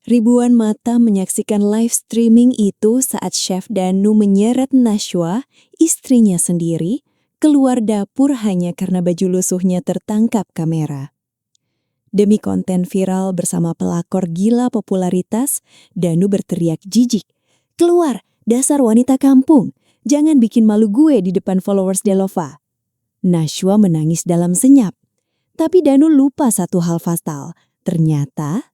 Ribuan mata menyaksikan live streaming itu saat Chef Danu menyeret Nashwa, istrinya sendiri, keluar dapur hanya karena baju lusuhnya tertangkap kamera. Demi konten viral bersama pelakor gila popularitas, Danu berteriak jijik, "Keluar, dasar wanita kampung! Jangan bikin malu gue di depan followers Delova." Nashwa menangis dalam senyap. Tapi Danu lupa satu hal fatal. Ternyata,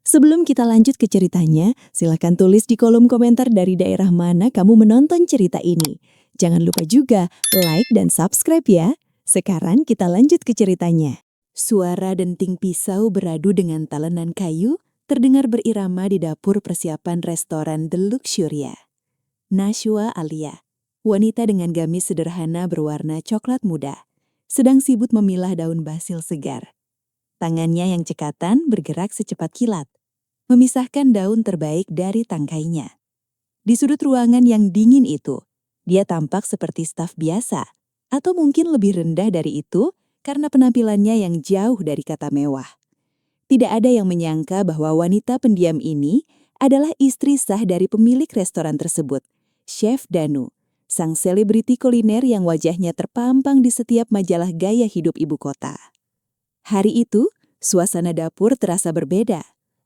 sebelum kita lanjut ke ceritanya, silakan tulis di kolom komentar dari daerah mana kamu menonton cerita ini. Jangan lupa juga like dan subscribe ya. Sekarang kita lanjut ke ceritanya. Suara denting pisau beradu dengan talenan kayu terdengar berirama di dapur persiapan restoran The Luxuria. Nashwa Alia, wanita dengan gamis sederhana berwarna coklat muda, sedang sibuk memilah daun basil segar. Tangannya yang cekatan bergerak secepat kilat, memisahkan daun terbaik dari tangkainya. Di sudut ruangan yang dingin itu, dia tampak seperti staf biasa, atau mungkin lebih rendah dari itu karena penampilannya yang jauh dari kata mewah. Tidak ada yang menyangka bahwa wanita pendiam ini adalah istri sah dari pemilik restoran tersebut, Chef Danu, sang selebriti kuliner yang wajahnya terpampang di setiap majalah gaya hidup ibu kota. Hari itu, suasana dapur terasa berbeda.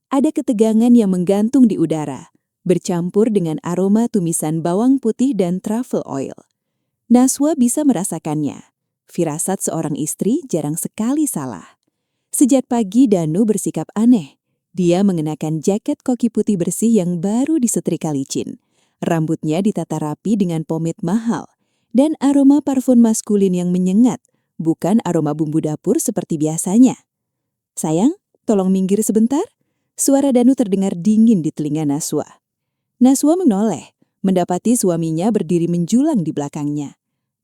Ada ketegangan yang menggantung di udara, bercampur dengan aroma tumisan bawang putih dan truffle oil. Nashwa bisa merasakannya. Firasat seorang istri jarang sekali salah. Sejak pagi Danu bersikap aneh. Dia mengenakan jaket koki putih bersih yang baru disetrika licin. Rambutnya ditata rapi dengan pomade mahal. Dan aroma parfum maskulin yang menyengat, bukan aroma bumbu dapur seperti biasanya. "Sayang, tolong minggir sebentar." Suara Danu terdengar dingin di telinga Nashwa. Nashwa menoleh, mendapati suaminya berdiri menjulang di belakangnya.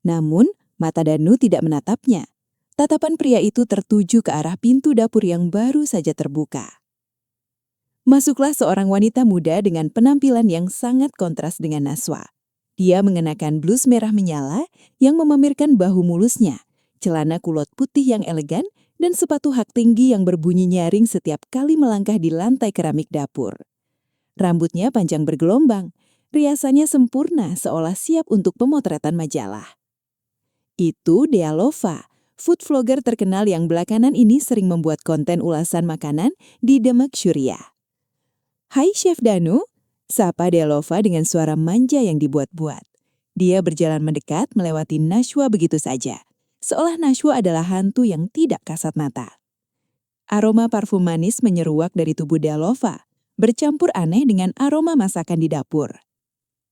Namun, mata Danu tidak menatapnya. Tatapan pria itu tertuju ke arah pintu dapur yang baru saja terbuka. Masuklah seorang wanita muda dengan penampilan yang sangat kontras dengan Nashwa. Dia mengenakan blus merah menyala yang memamerkan bahu mulusnya, celana kulot putih yang elegan, dan sepatu hak tinggi yang berbunyi nyaring setiap kali melangkah di lantai keramik dapur. Rambutnya panjang bergelombang, riasannya sempurna seolah siap untuk pemotretan majalah. Itu Delova, food vlogger terkenal yang belakangan ini sering membuat konten ulasan makanan di The Luxuria. "Hai Chef Danu," sapa Delova dengan suara manja yang dibuat-buat. Dia berjalan mendekat melewati Nashwa begitu saja, seolah Nashwa adalah hantu yang tidak kasat mata. Aroma parfum manis menyeruak dari tubuh Delova, bercampur aneh dengan aroma masakan di dapur.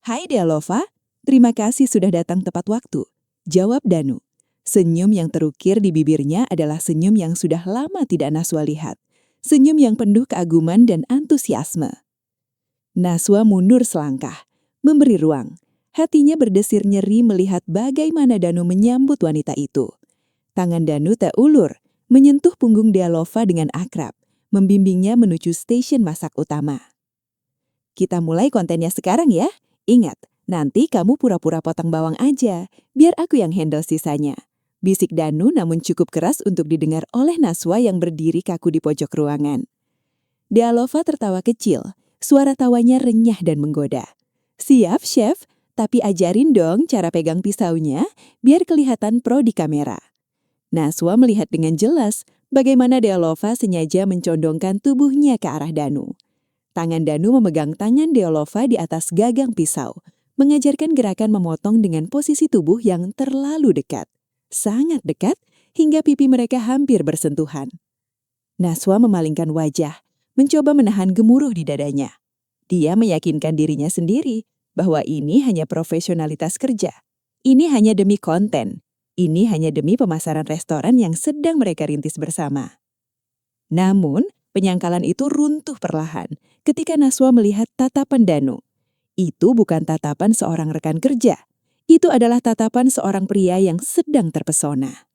"Hai Delova, terima kasih sudah datang tepat waktu," jawab Danu. Senyum yang terukir di bibirnya adalah senyum yang sudah lama tidak Nashwa lihat. Senyum yang penuh keaguman dan antusiasme. Nashwa mundur selangkah, memberi ruang. Hatinya berdesir nyeri melihat bagaimana Danu menyambut wanita itu. Tangan Danu tak ulur, menyentuh punggung Delova dengan akrab, membimbingnya menuju stasiun masak utama. "Kita mulai kontennya sekarang ya. Ingat, nanti kamu pura-pura potong bawang aja, biar aku yang handle sisanya," bisik Danu namun cukup keras untuk didengar oleh Nashwa yang berdiri kaku di pojok ruangan. Delova tertawa kecil, suara tawanya renyah dan menggoda. "Siap, Chef, tapi ajarin dong cara pegang pisaunya biar kelihatan pro di kamera." Nashwa melihat dengan jelas bagaimana Delova sengaja mencondongkan tubuhnya ke arah Danu. Tangan Danu memegang tangan Delova di atas gagang pisau, mengajarkan gerakan memotong dengan posisi tubuh yang terlalu dekat. Sangat dekat, hingga pipi mereka hampir bersentuhan. Nashwa memalingkan wajah, mencoba menahan gemuruh di dadanya. Dia meyakinkan dirinya sendiri bahwa ini hanya profesionalitas kerja. Ini hanya demi konten. Ini hanya demi pemasaran restoran yang sedang mereka rintis bersama. Namun, penyangkalan itu runtuh perlahan ketika Nashwa melihat tatapan Danu. Itu bukan tatapan seorang rekan kerja. Itu adalah tatapan seorang pria yang sedang terpesona.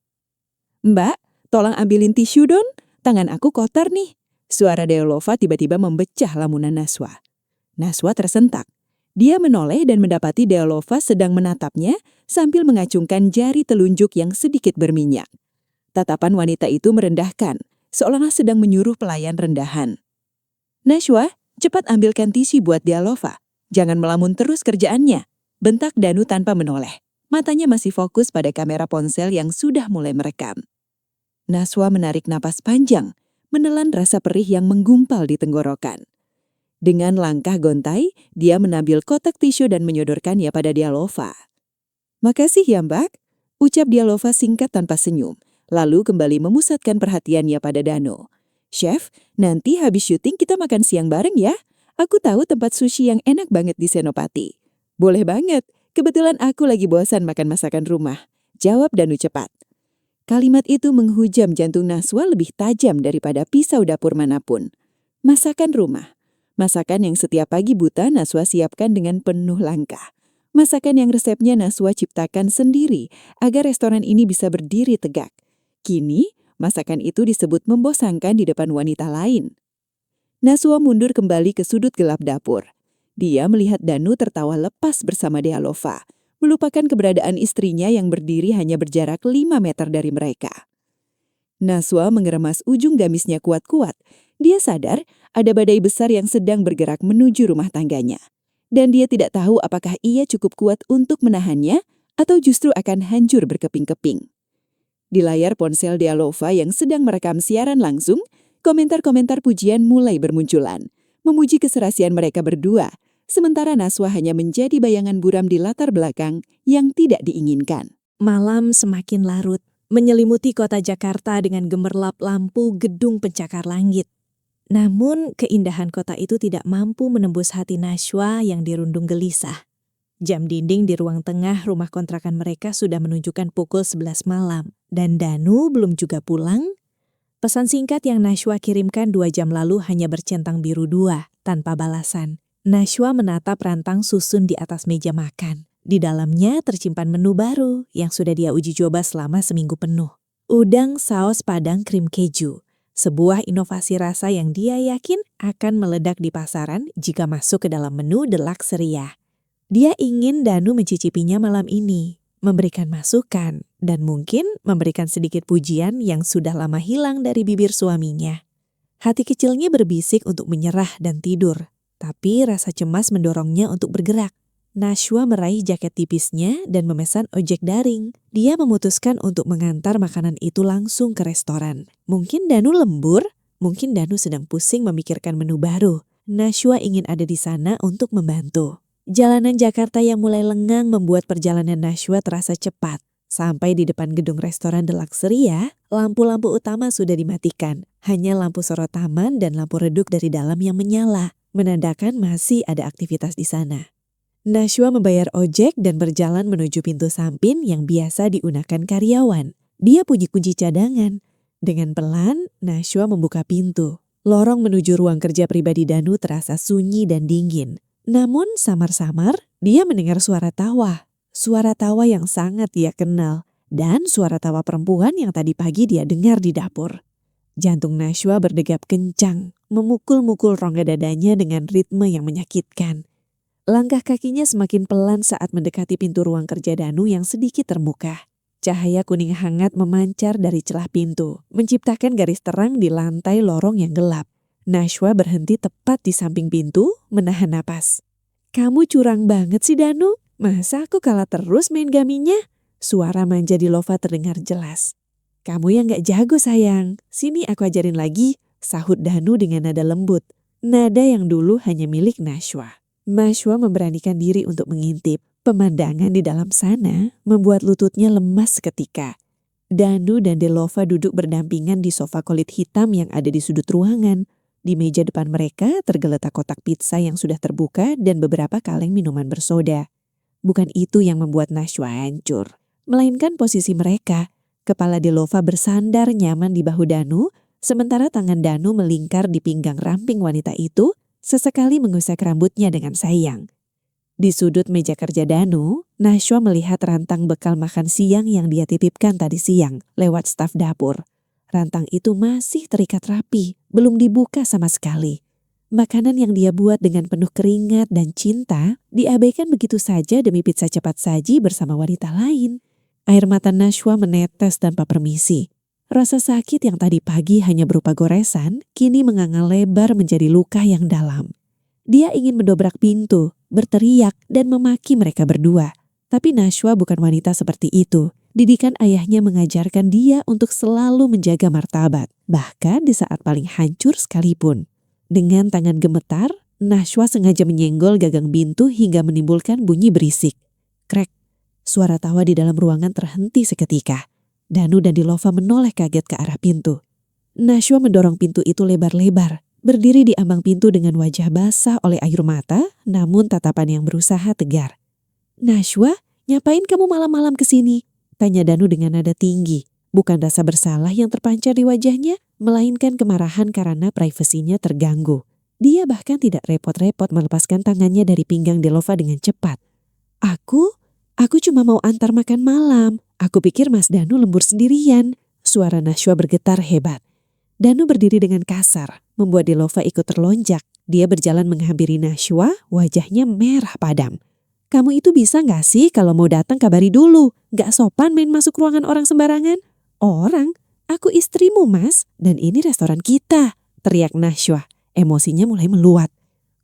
"Mbak, tolong ambilin tisu dong, tangan aku kotor nih." Suara Delova tiba-tiba membecah lamunan Nashwa. Nashwa tersentak. Dia menoleh dan mendapati Delova sedang menatapnya sambil mengacungkan jari telunjuk yang sedikit berminyak. Tatapan wanita itu merendahkan, seolah sedang menyuruh pelayan rendahan. "Nashwa, Cepat ambilkan tisu buat Dialova. Jangan melamun terus kerjaannya. Bentak Danu tanpa menoleh. Matanya masih fokus pada kamera ponsel yang sudah mulai merekam. Nashwa menarik napas panjang, menelan rasa perih yang menggumpal di tenggorokan. Dengan langkah gontai, dia mengambil kotak tisu dan menyodorkannya pada Dialova. "Makasih ya, Mbak," ucap Dialova singkat tanpa senyum, lalu kembali memusatkan perhatiannya pada Danu. "Chef, nanti habis syuting kita makan siang bareng ya. Aku tahu tempat sushi yang enak banget di Senopati." "Boleh banget, kebetulan aku lagi bosan makan masakan rumah," jawab Danu cepat. Kalimat itu menghujam jantung Nashwa lebih tajam daripada pisau dapur manapun. Masakan rumah. Masakan yang setiap pagi buta Nashwa siapkan dengan penuh langkah. Masakan yang resepnya Nashwa ciptakan sendiri agar restoran ini bisa berdiri tegak. Kini, masakan itu disebut membosankan di depan wanita lain. Nashwa mundur kembali ke sudut gelap dapur. Dia melihat Danu tertawa lepas bersama Dialova, melupakan keberadaan istrinya yang berdiri hanya berjarak 5 meter dari mereka. Nashwa mengeremas ujung gamisnya kuat-kuat. Dia sadar ada badai besar yang sedang bergerak menuju rumah tangganya. Dan dia tidak tahu apakah ia cukup kuat untuk menahannya atau justru akan hancur berkeping-keping. Di layar ponsel Dialova yang sedang merekam siaran langsung, komentar-komentar pujian mulai bermunculan, memuji keserasian mereka berdua, sementara Nashwa hanya menjadi bayangan buram di latar belakang yang tidak diinginkan. Malam semakin larut, menyelimuti kota Jakarta dengan gemerlap lampu gedung pencakar langit. Namun, keindahan kota itu tidak mampu menembus hati Nashwa yang dirundung gelisah. Jam dinding di ruang tengah rumah kontrakan mereka sudah menunjukkan pukul 11 malam, dan Danu belum juga pulang. Pesan singkat yang Nashwa kirimkan 2 jam lalu hanya bercentang biru 2, tanpa balasan. Nashwa menatap rantang susun di atas meja makan. Di dalamnya tersimpan menu baru yang sudah dia uji coba selama seminggu penuh. Udang saus padang krim keju. Sebuah inovasi rasa yang dia yakin akan meledak di pasaran jika masuk ke dalam menu deluxe ceria. Dia ingin Danu mencicipinya malam ini, memberikan masukan, dan mungkin memberikan sedikit pujian yang sudah lama hilang dari bibir suaminya. Hati kecilnya berbisik untuk menyerah dan tidur, tapi rasa cemas mendorongnya untuk bergerak. Nashwa meraih jaket tipisnya dan memesan ojek daring. Dia memutuskan untuk mengantar makanan itu langsung ke restoran. Mungkin Danu lembur, mungkin Danu sedang pusing memikirkan menu baru. Nashwa ingin ada di sana untuk membantu. Jalanan Jakarta yang mulai lengang membuat perjalanan Nashwa terasa cepat. Sampai di depan gedung restoran deluxe ceria, lampu-lampu utama sudah dimatikan. Hanya lampu sorot taman dan lampu redup dari dalam yang menyala, menandakan masih ada aktivitas di sana. Nashwa membayar ojek dan berjalan menuju pintu samping yang biasa digunakan karyawan. Dia punya kunci cadangan. Dengan pelan, Nashwa membuka pintu. Lorong menuju ruang kerja pribadi Danu terasa sunyi dan dingin. Namun samar-samar, dia mendengar suara tawa. Suara tawa yang sangat dia kenal. Dan suara tawa perempuan yang tadi pagi dia dengar di dapur. Jantung Nashwa berdegap kencang, memukul-mukul rongga dadanya dengan ritme yang menyakitkan. Langkah kakinya semakin pelan saat mendekati pintu ruang kerja Danu yang sedikit terbuka. Cahaya kuning hangat memancar dari celah pintu, menciptakan garis terang di lantai lorong yang gelap. Nashwa berhenti tepat di samping pintu, menahan napas. "Kamu curang banget sih Danu, masa aku kalah terus main gaminya?" Suara manja Dialova terdengar jelas. "Kamu yang gak jago sayang, sini aku ajarin lagi," sahut Danu dengan nada lembut. Nada yang dulu hanya milik Nashwa. Nashwa memberanikan diri untuk mengintip. Pemandangan di dalam sana membuat lututnya lemas seketika. Danu dan Dialova duduk berdampingan di sofa kulit hitam yang ada di sudut ruangan. Di meja depan mereka tergeletak kotak pizza yang sudah terbuka dan beberapa kaleng minuman bersoda. Bukan itu yang membuat Nashwa hancur, melainkan posisi mereka. Kepala Dialova bersandar nyaman di bahu Danu, sementara tangan Danu melingkar di pinggang ramping wanita itu, sesekali mengusap rambutnya dengan sayang. Di sudut meja kerja Danu, Nashwa melihat rantang bekal makan siang yang dia titipkan tadi siang lewat staf dapur. Rantang itu masih terikat rapi, belum dibuka sama sekali. Makanan yang dia buat dengan penuh keringat dan cinta diabaikan begitu saja demi pizza cepat saji bersama wanita lain. Air mata Nashwa menetes tanpa permisi. Rasa sakit yang tadi pagi hanya berupa goresan, kini menganga lebar menjadi luka yang dalam. Dia ingin mendobrak pintu, berteriak dan memaki mereka berdua. Tapi Nashwa bukan wanita seperti itu. Didikan ayahnya mengajarkan dia untuk selalu menjaga martabat, bahkan di saat paling hancur sekalipun. Dengan tangan gemetar, Nashwa sengaja menyenggol gagang pintu hingga menimbulkan bunyi berisik. Krek, suara tawa di dalam ruangan terhenti seketika. Danu dan Dilova menoleh kaget ke arah pintu. Nashwa mendorong pintu itu lebar-lebar, berdiri di ambang pintu dengan wajah basah oleh air mata, namun tatapan yang berusaha tegar. Nashwa, ngapain kamu malam-malam kesini? Tanya Danu dengan nada tinggi. Bukan rasa bersalah yang terpancar di wajahnya, melainkan kemarahan karena privasinya terganggu. Dia bahkan tidak repot-repot melepaskan tangannya dari pinggang Dilova dengan cepat. Aku cuma mau antar makan malam. Aku pikir Mas Danu lembur sendirian. Suara Nashwa bergetar hebat. Danu berdiri dengan kasar, membuat Dilova ikut terlonjak. Dia berjalan menghampiri Nashwa, wajahnya merah padam. Kamu itu bisa gak sih kalau mau datang kabari dulu? Gak sopan main masuk ruangan orang sembarangan. Orang? Aku istrimu mas, dan ini restoran kita, teriak Nashwa. Emosinya mulai meluat.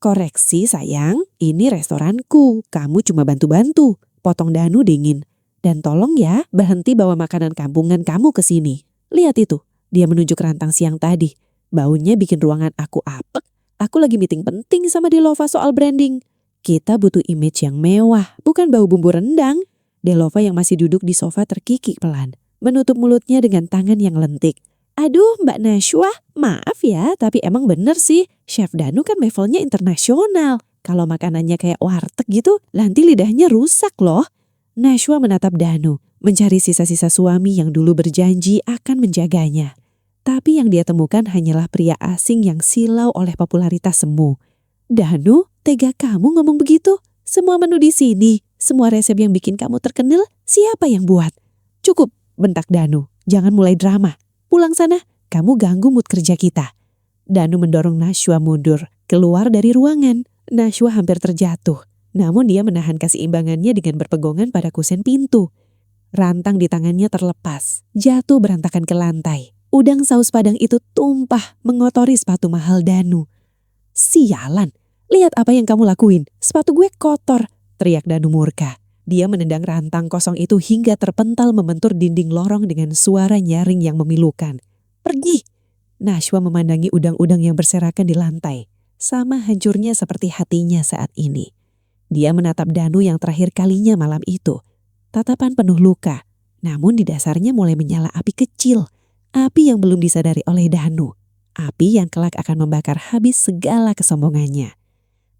Koreksi sayang, ini restoranku, kamu cuma bantu-bantu, potong Danu dingin. Dan tolong ya, berhenti bawa makanan kampungan kamu ke sini. Lihat itu, dia menunjuk rantang siang tadi. Baunya bikin ruangan aku apek. Aku lagi meeting penting sama Dilova soal branding. Kita butuh image yang mewah, bukan bau bumbu rendang. Dilova yang masih duduk di sofa terkikik pelan, menutup mulutnya dengan tangan yang lentik. Aduh Mbak Nashwa, maaf ya, tapi emang bener sih, Chef Danu kan levelnya internasional. Kalau makanannya kayak warteg gitu, nanti lidahnya rusak loh. Nashwa menatap Danu, mencari sisa-sisa suami yang dulu berjanji akan menjaganya. Tapi yang dia temukan hanyalah pria asing yang silau oleh popularitas semu. Danu, tega kamu ngomong begitu? Semua menu di sini, semua resep yang bikin kamu terkenal, siapa yang buat? Cukup, bentak Danu. Jangan mulai drama. Pulang sana, kamu ganggu mood kerja kita. Danu mendorong Nashwa mundur, keluar dari ruangan. Nashwa hampir terjatuh, namun dia menahan keseimbangannya dengan berpegangan pada kusen pintu. Rantang di tangannya terlepas, jatuh berantakan ke lantai. Udang saus padang itu tumpah, mengotori sepatu mahal Danu. Sialan, lihat apa yang kamu lakuin, sepatu gue kotor, teriak Danu murka. Dia menendang rantang kosong itu hingga terpental membentur dinding lorong dengan suara nyaring yang memilukan. Pergi! Nashwa memandangi udang-udang yang berserakan di lantai. Sama hancurnya seperti hatinya saat ini. Dia menatap Danu yang terakhir kalinya malam itu. Tatapan penuh luka, namun di dasarnya mulai menyala api kecil. Api yang belum disadari oleh Danu. Api yang kelak akan membakar habis segala kesombongannya.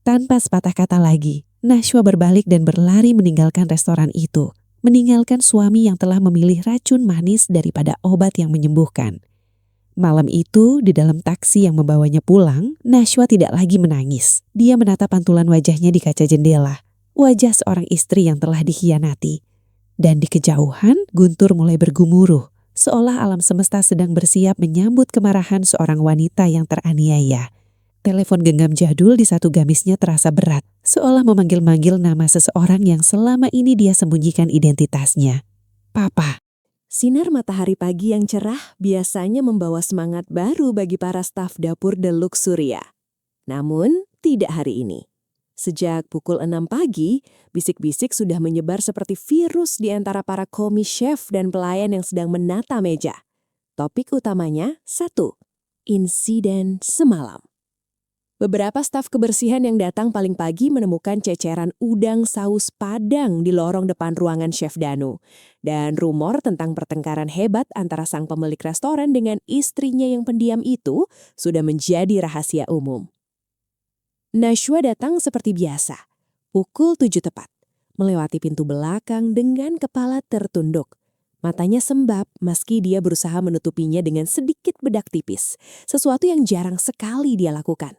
Tanpa sepatah kata lagi, Nashwa berbalik dan berlari meninggalkan restoran itu. Meninggalkan suami yang telah memilih racun manis daripada obat yang menyembuhkan. Malam itu, di dalam taksi yang membawanya pulang, Nashwa tidak lagi menangis. Dia menatap pantulan wajahnya di kaca jendela. Wajah seorang istri yang telah dikhianati. Dan di kejauhan, guntur mulai bergumuruh. Seolah alam semesta sedang bersiap menyambut kemarahan seorang wanita yang teraniaya. Telepon genggam jadul di satu gamisnya terasa berat, seolah memanggil-manggil nama seseorang yang selama ini dia sembunyikan identitasnya. Papa. Sinar matahari pagi yang cerah biasanya membawa semangat baru bagi para staf dapur Deluxe Surya. Namun, tidak hari ini. Sejak pukul 6 pagi, bisik-bisik sudah menyebar seperti virus di antara para komi chef dan pelayan yang sedang menata meja. Topik utamanya, 1. Insiden semalam. Beberapa staf kebersihan yang datang paling pagi menemukan ceceran udang saus padang di lorong depan ruangan Chef Danu. Dan rumor tentang pertengkaran hebat antara sang pemilik restoran dengan istrinya yang pendiam itu sudah menjadi rahasia umum. Nashwa datang seperti biasa, pukul 7 tepat, melewati pintu belakang dengan kepala tertunduk. Matanya sembab meski dia berusaha menutupinya dengan sedikit bedak tipis, sesuatu yang jarang sekali dia lakukan.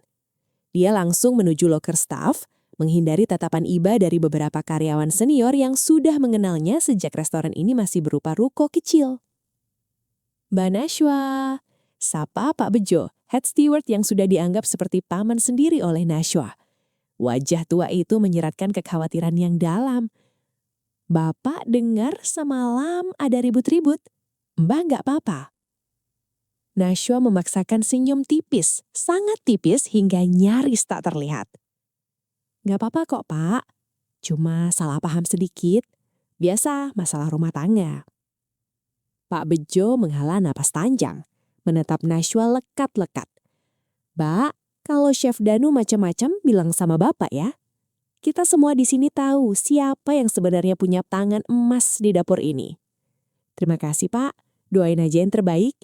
Dia langsung menuju loker staff, menghindari tatapan iba dari beberapa karyawan senior yang sudah mengenalnya sejak restoran ini masih berupa ruko kecil. Mbak Nashwa, sapa Pak Bejo, head steward yang sudah dianggap seperti paman sendiri oleh Nashwa. Wajah tua itu menyeratkan kekhawatiran yang dalam. Bapak dengar semalam ada ribut-ribut. Mbak nggak apa-apa. Nashwa memaksakan senyum tipis, sangat tipis hingga nyaris tak terlihat. Gak apa-apa kok Pak, cuma salah paham sedikit. Biasa masalah rumah tangga. Pak Bejo menghela napas panjang, menatap Nashwa lekat-lekat. Mbak, kalau Chef Danu macam-macam bilang sama Bapak ya. Kita semua di sini tahu siapa yang sebenarnya punya tangan emas di dapur ini. Terima kasih Pak, doain aja yang terbaik.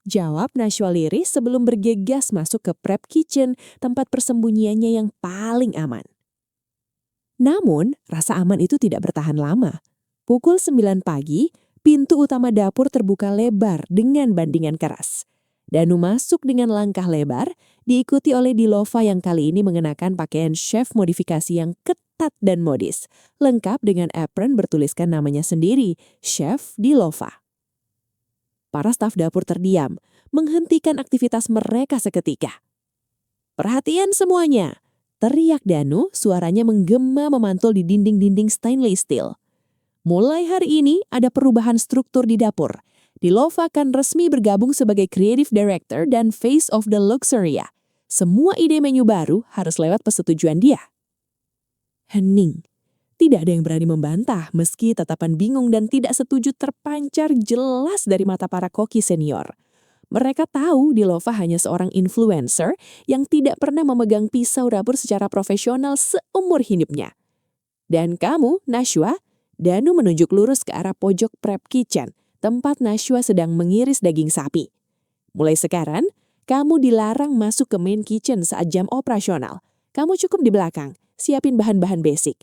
Jawab Nashwa lirih sebelum bergegas masuk ke prep kitchen, tempat persembunyiannya yang paling aman. Namun, rasa aman itu tidak bertahan lama. Pukul 9 pagi, pintu utama dapur terbuka lebar dengan bandingan keras. Danu masuk dengan langkah lebar, diikuti oleh Dilova yang kali ini mengenakan pakaian chef modifikasi yang ketat dan modis, lengkap dengan apron bertuliskan namanya sendiri, Chef Dilova. Para staf dapur terdiam, menghentikan aktivitas mereka seketika. Perhatian semuanya, teriak Danu, suaranya menggema memantul di dinding-dinding stainless steel. Mulai hari ini ada perubahan struktur di dapur. Dilova akan resmi bergabung sebagai Creative Director dan Face of the Luxuria. Semua ide menu baru harus lewat persetujuan dia. Hening. Tidak ada yang berani membantah meski tatapan bingung dan tidak setuju terpancar jelas dari mata para koki senior. Mereka tahu Dilova hanya seorang influencer yang tidak pernah memegang pisau dapur secara profesional seumur hidupnya. Dan kamu, Nashwa, Danu menunjuk lurus ke arah pojok prep kitchen, tempat Nashwa sedang mengiris daging sapi. Mulai sekarang, kamu dilarang masuk ke main kitchen saat jam operasional. Kamu cukup di belakang, siapin bahan-bahan basic.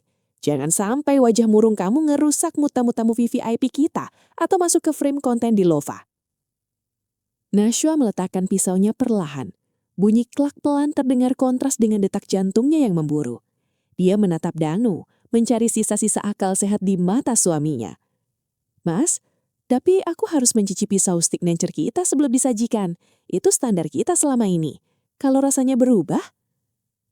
Jangan sampai wajah murung kamu ngerusak tamu-tamu VVIP kita atau masuk ke frame konten Dilova. Nashwa meletakkan pisaunya perlahan. Bunyi klak pelan terdengar kontras dengan detak jantungnya yang memburu. Dia menatap Danu, mencari sisa-sisa akal sehat di mata suaminya. Mas, tapi aku harus mencicipi saus signature kita sebelum disajikan. Itu standar kita selama ini. Kalau rasanya berubah,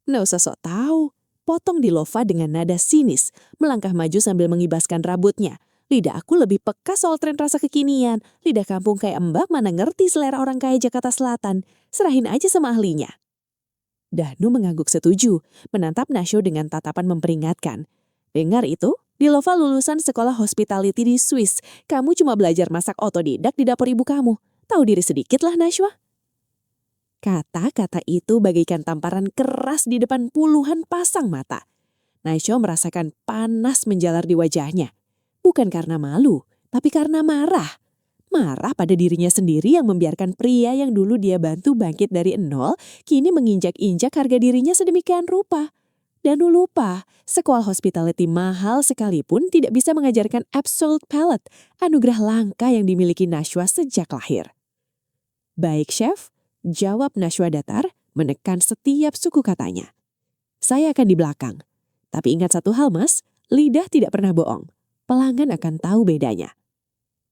nggak usah sok tahu. Potong Dilova dengan nada sinis, melangkah maju sambil mengibaskan rambutnya. Lidah aku lebih peka soal tren rasa kekinian. Lidah kampung kayak Mbak mana ngerti selera orang kaya Jakarta Selatan. Serahin aja sama ahlinya. Danu mengangguk setuju, menatap Nashwa dengan tatapan memperingatkan. Dengar itu? Dilova lulusan sekolah hospitality di Swiss. Kamu cuma belajar masak otodidak di dapur ibu kamu. Tahu diri sedikit lah, Nashwa. Kata-kata itu bagaikan tamparan keras di depan puluhan pasang mata. Nashwa merasakan panas menjalar di wajahnya. Bukan karena malu, tapi karena marah. Marah pada dirinya sendiri yang membiarkan pria yang dulu dia bantu bangkit dari nol, kini menginjak-injak harga dirinya sedemikian rupa. Danu lupa, sekolah hospitality mahal sekalipun tidak bisa mengajarkan absolute palate, anugerah langka yang dimiliki Nashwa sejak lahir. Baik, Chef, jawab Nashwa datar, menekan setiap suku katanya. Saya akan di belakang. Tapi ingat satu hal, Mas, lidah tidak pernah bohong. Pelanggan akan tahu bedanya.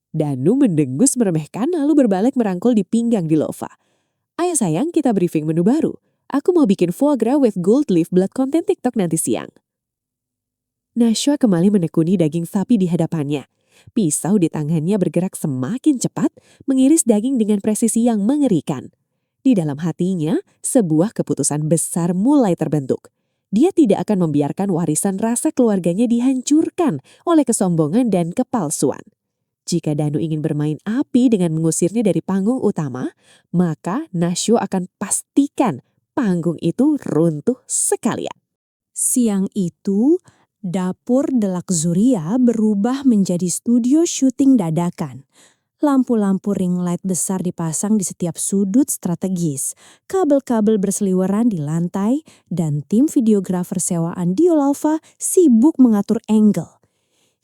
Danu mendengus meremehkan lalu berbalik merangkul di pinggang Dilova. Ayo sayang, kita briefing menu baru. Aku mau bikin foie gras with gold leaf blood konten TikTok nanti siang. Nashwa kembali menekuni daging sapi di hadapannya. Pisau di tangannya bergerak semakin cepat, mengiris daging dengan presisi yang mengerikan. Di dalam hatinya, sebuah keputusan besar mulai terbentuk. Dia tidak akan membiarkan warisan rasa keluarganya dihancurkan oleh kesombongan dan kepalsuan. Jika Danu ingin bermain api dengan mengusirnya dari panggung utama, maka Nashwa akan pastikan panggung itu runtuh sekalian. Siang itu, dapur The Luxuria berubah menjadi studio syuting dadakan. Lampu-lampu ring light besar dipasang di setiap sudut strategis, kabel-kabel berseliweran di lantai, dan tim videografer sewaan Dilova sibuk mengatur angle.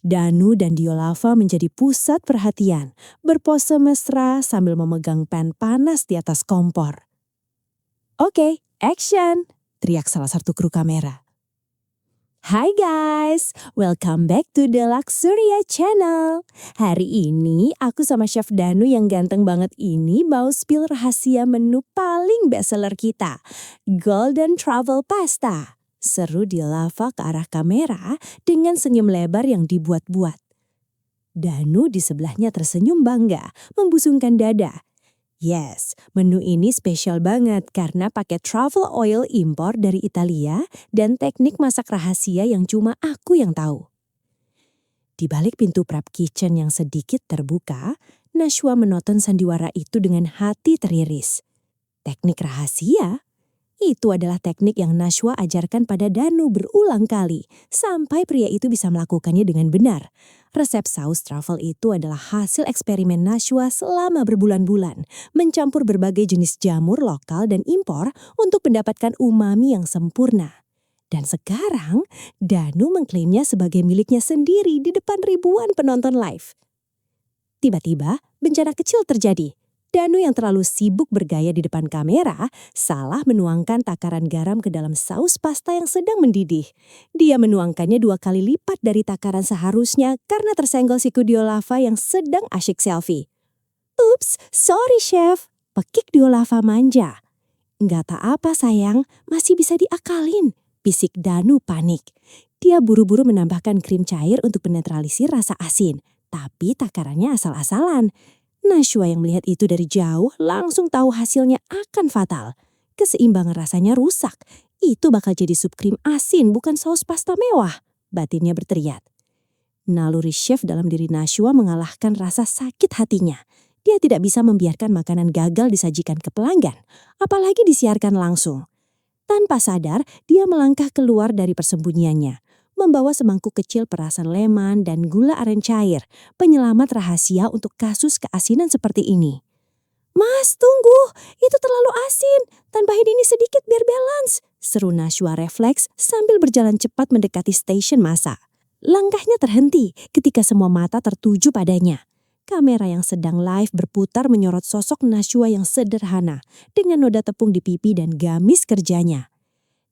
Danu dan Dilova menjadi pusat perhatian, berpose mesra sambil memegang pan panas di atas kompor. Oke, action! Teriak salah satu kru kamera. Hai guys, welcome back to the Luxuria Channel. Hari ini aku sama Chef Danu yang ganteng banget ini mau spill rahasia menu paling bestseller kita, Golden Truffle Pasta. Seru Dilova ke arah kamera dengan senyum lebar yang dibuat-buat. Danu di sebelahnya tersenyum bangga, membusungkan dada. Yes, menu ini spesial banget karena pakai truffle oil impor dari Italia dan teknik masak rahasia yang cuma aku yang tahu. Di balik pintu prep kitchen yang sedikit terbuka, Nashwa menonton sandiwara itu dengan hati teriris. Teknik rahasia? Itu adalah teknik yang Nashwa ajarkan pada Danu berulang kali sampai pria itu bisa melakukannya dengan benar. Resep saus truffle itu adalah hasil eksperimen Nashwa selama berbulan-bulan, mencampur berbagai jenis jamur lokal dan impor untuk mendapatkan umami yang sempurna. Dan sekarang, Danu mengklaimnya sebagai miliknya sendiri di depan ribuan penonton live. Tiba-tiba, bencana kecil terjadi. Danu yang terlalu sibuk bergaya di depan kamera, salah menuangkan takaran garam ke dalam saus pasta yang sedang mendidih. Dia menuangkannya 2 kali lipat dari takaran seharusnya karena tersenggol siku Diolava yang sedang asyik selfie. Ups, sorry chef, pekik Diolava manja. Nggak tak apa sayang, masih bisa diakalin, bisik Danu panik. Dia buru-buru menambahkan krim cair untuk menetralisir rasa asin, tapi takarannya asal-asalan. Nashwa yang melihat itu dari jauh langsung tahu hasilnya akan fatal. Keseimbangan rasanya rusak. Itu bakal jadi sup krim asin bukan saus pasta mewah, batinnya berteriak. Naluri chef dalam diri Nashwa mengalahkan rasa sakit hatinya. Dia tidak bisa membiarkan makanan gagal disajikan ke pelanggan, apalagi disiarkan langsung. Tanpa sadar, dia melangkah keluar dari persembunyiannya, membawa semangkuk kecil perasan leman dan gula aren cair, penyelamat rahasia untuk kasus keasinan seperti ini. Mas, tunggu, itu terlalu asin, tambahin ini sedikit biar balance, seru Nashwa refleks sambil berjalan cepat mendekati stasiun masak. Langkahnya terhenti ketika semua mata tertuju padanya. Kamera yang sedang live berputar menyorot sosok Nashwa yang sederhana, dengan noda tepung di pipi dan gamis kerjanya.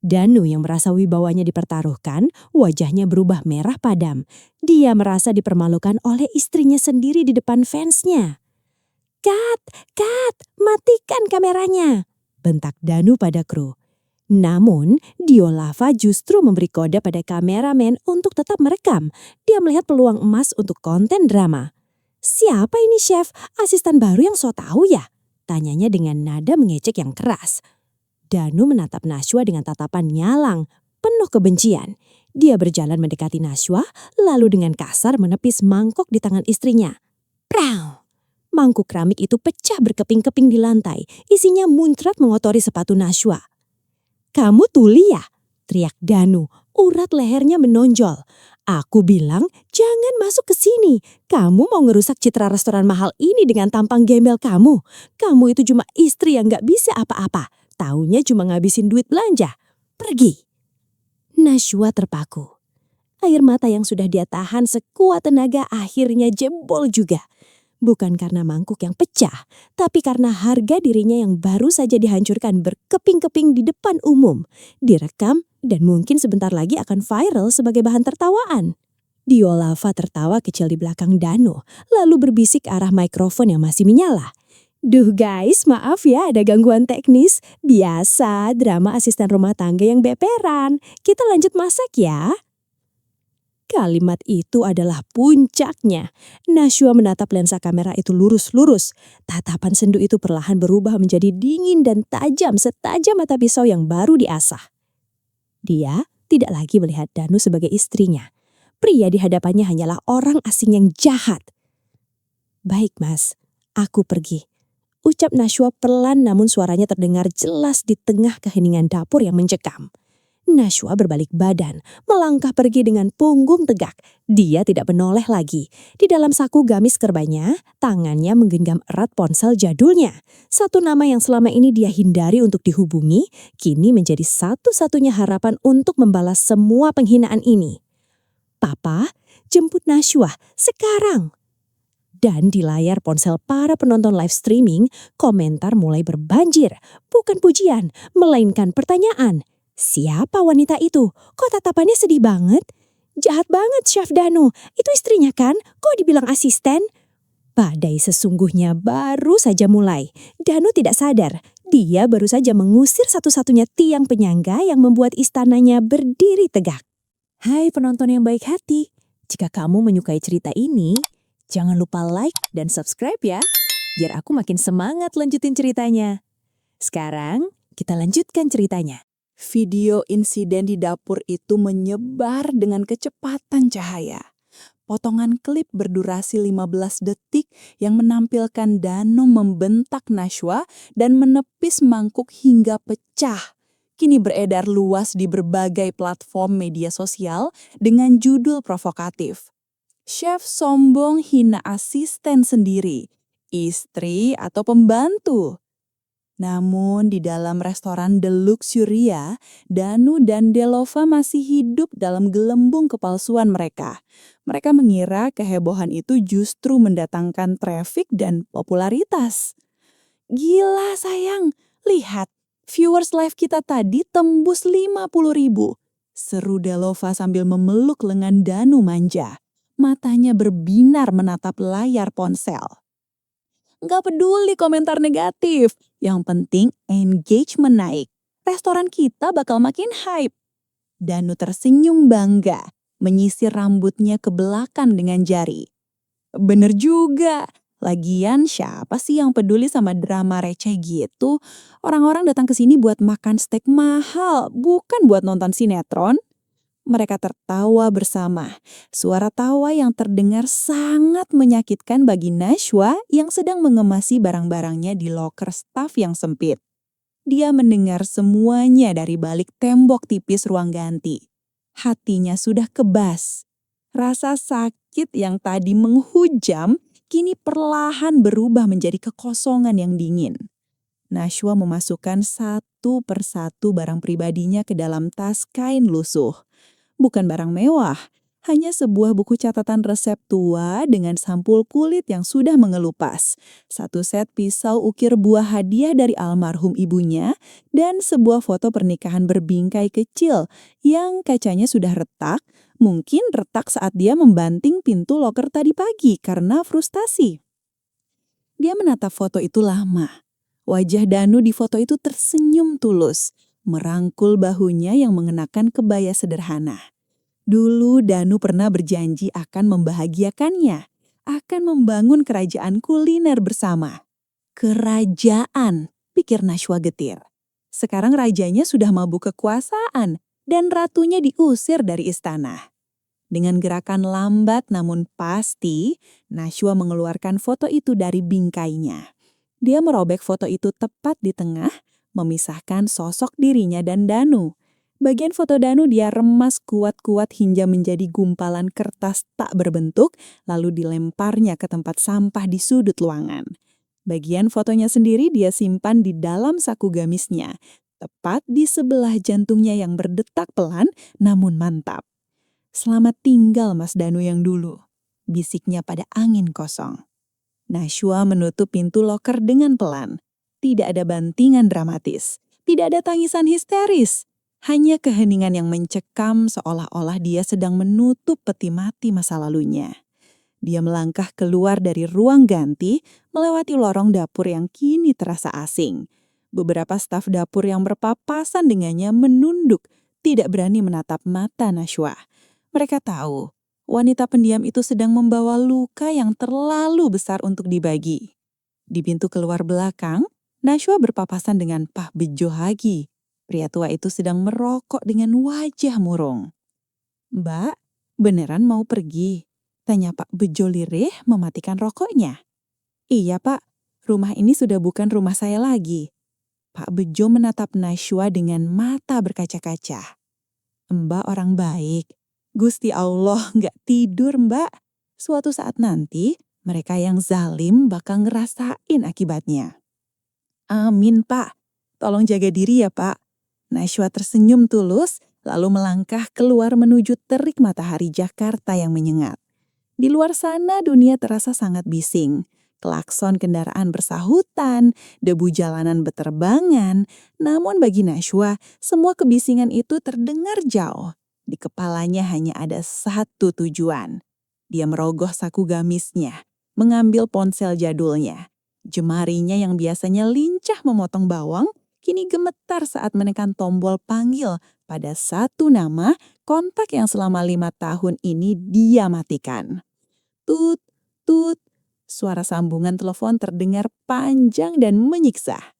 Danu yang merasa wibawanya dipertaruhkan, wajahnya berubah merah padam. Dia merasa dipermalukan oleh istrinya sendiri di depan fansnya. Cut, matikan kameranya, bentak Danu pada kru. Namun, Diolava justru memberi kode pada kameramen untuk tetap merekam. Dia melihat peluang emas untuk konten drama. Siapa ini chef? Asisten baru yang so tahu ya? Tanyanya dengan nada mengecek yang keras. Danu menatap Nashwa dengan tatapan nyalang, penuh kebencian. Dia berjalan mendekati Nashwa, lalu dengan kasar menepis mangkok di tangan istrinya. Prau! Mangkuk keramik itu pecah berkeping-keping di lantai, isinya muncrat mengotori sepatu Nashwa. Kamu tuli ya? Teriak Danu, urat lehernya menonjol. Aku bilang, jangan masuk ke sini. Kamu mau ngerusak citra restoran mahal ini dengan tampang gembel kamu. Kamu itu cuma istri yang gak bisa apa-apa. Taunya cuma ngabisin duit belanja. Pergi. Nashwa terpaku. Air mata yang sudah dia tahan sekuat tenaga akhirnya jebol juga. Bukan karena mangkuk yang pecah, tapi karena harga dirinya yang baru saja dihancurkan berkeping-keping di depan umum. Direkam dan mungkin sebentar lagi akan viral sebagai bahan tertawaan. Diolava tertawa kecil di belakang Danu, lalu berbisik arah mikrofon yang masih menyala. Duh guys, maaf ya ada gangguan teknis. Biasa, drama asisten rumah tangga yang beperan. Kita lanjut masak ya. Kalimat itu adalah puncaknya. Nashwa menatap lensa kamera itu lurus-lurus. Tatapan sendu itu perlahan berubah menjadi dingin dan tajam setajam mata pisau yang baru diasah. Dia tidak lagi melihat Danu sebagai istrinya. Pria di hadapannya hanyalah orang asing yang jahat. Baik mas, aku pergi. Ucap Nashwa pelan namun suaranya terdengar jelas di tengah keheningan dapur yang mencekam. Nashwa berbalik badan, melangkah pergi dengan punggung tegak. Dia tidak menoleh lagi. Di dalam saku gamis kerbanya, tangannya menggenggam erat ponsel jadulnya. Satu nama yang selama ini dia hindari untuk dihubungi, kini menjadi satu-satunya harapan untuk membalas semua penghinaan ini. Papa, jemput Nashwa sekarang. Dan di layar ponsel para penonton live streaming, komentar mulai berbanjir. Bukan pujian, melainkan pertanyaan. Siapa wanita itu? Kok tatapannya sedih banget? Jahat banget Chef Danu, itu istrinya kan? Kok dibilang asisten? Badai sesungguhnya baru saja mulai. Danu tidak sadar, dia baru saja mengusir satu-satunya tiang penyangga yang membuat istananya berdiri tegak. Hai penonton yang baik hati, jika kamu menyukai cerita ini, jangan lupa like dan subscribe ya. biar aku makin semangat lanjutin ceritanya. Sekarang, kita lanjutkan ceritanya. Video insiden di dapur itu menyebar dengan kecepatan cahaya. Potongan klip berdurasi 15 detik yang menampilkan Danu membentak Nashwa dan menepis mangkuk hingga pecah. Kini beredar luas di berbagai platform media sosial dengan judul provokatif. Chef sombong hina asisten sendiri, istri atau pembantu. Namun di dalam restoran The Luxuria, Danu dan Delova masih hidup dalam gelembung kepalsuan mereka. Mereka mengira kehebohan itu justru mendatangkan traffic dan popularitas. Gila sayang, lihat, viewers live kita tadi tembus 50.000. Seru Delova sambil memeluk lengan Danu manja. Matanya berbinar menatap layar ponsel. Nggak peduli komentar negatif, yang penting engagement naik. Restoran kita bakal makin hype. Danu tersenyum bangga, menyisir rambutnya ke belakang dengan jari. Bener juga, lagian siapa sih yang peduli sama drama receh gitu? Orang-orang datang ke sini buat makan steak mahal, bukan buat nonton sinetron. Mereka tertawa bersama. Suara tawa yang terdengar sangat menyakitkan bagi Nashwa yang sedang mengemasi barang-barangnya di loker staf yang sempit. Dia mendengar semuanya dari balik tembok tipis ruang ganti. Hatinya sudah kebas. Rasa sakit yang tadi menghujam kini perlahan berubah menjadi kekosongan yang dingin. Nashwa memasukkan satu persatu barang pribadinya ke dalam tas kain lusuh. Bukan barang mewah, hanya sebuah buku catatan resep tua dengan sampul kulit yang sudah mengelupas, satu set pisau ukir buah hadiah dari almarhum ibunya, dan sebuah foto pernikahan berbingkai kecil yang kacanya sudah retak, mungkin retak saat dia membanting pintu loker tadi pagi karena frustasi. Dia menatap foto itu lama. Wajah Danu di foto itu tersenyum tulus, merangkul bahunya yang mengenakan kebaya sederhana. Dulu Danu pernah berjanji akan membahagiakannya, akan membangun kerajaan kuliner bersama. Kerajaan, pikir Nashwa getir. Sekarang rajanya sudah mabuk kekuasaan dan ratunya diusir dari istana. Dengan gerakan lambat namun pasti, Nashwa mengeluarkan foto itu dari bingkainya. Dia merobek foto itu tepat di tengah, memisahkan sosok dirinya dan Danu. Bagian foto Danu dia remas kuat-kuat hingga menjadi gumpalan kertas tak berbentuk, lalu dilemparnya ke tempat sampah di sudut ruangan. Bagian fotonya sendiri dia simpan di dalam saku gamisnya, tepat di sebelah jantungnya yang berdetak pelan namun mantap. "Selamat tinggal Mas Danu yang dulu," bisiknya pada angin kosong. Nashwa menutup pintu loker dengan pelan. Tidak ada bantingan dramatis, tidak ada tangisan histeris. Hanya keheningan yang mencekam seolah-olah dia sedang menutup peti mati masa lalunya. Dia melangkah keluar dari ruang ganti, melewati lorong dapur yang kini terasa asing. Beberapa staf dapur yang berpapasan dengannya menunduk, tidak berani menatap mata Nashwa. Mereka tahu, wanita pendiam itu sedang membawa luka yang terlalu besar untuk dibagi. Di pintu keluar belakang, Nashwa berpapasan dengan Pak Bejo Hagi. Pria tua itu sedang merokok dengan wajah murung. "Mbak, beneran mau pergi?" tanya Pak Bejo lirih mematikan rokoknya. "Iya Pak, rumah ini sudah bukan rumah saya lagi." Pak Bejo menatap Nashwa dengan mata berkaca-kaca. "Mbak orang baik. Gusti Allah nggak tidur Mbak. Suatu saat nanti mereka yang zalim bakal ngerasain akibatnya." "Amin Pak, tolong jaga diri ya Pak." Nashwa tersenyum tulus lalu melangkah keluar menuju terik matahari Jakarta yang menyengat. Di luar sana dunia terasa sangat bising. Klakson kendaraan bersahutan, debu jalanan beterbangan. Namun bagi Nashwa, semua kebisingan itu terdengar jauh. Di kepalanya hanya ada satu tujuan. Dia merogoh saku gamisnya, mengambil ponsel jadulnya. Jemarinya yang biasanya lincah memotong bawang, kini gemetar saat menekan tombol panggil pada satu nama kontak yang selama 5 tahun ini dia matikan. Tut, tut. Suara sambungan telepon terdengar panjang dan menyiksa.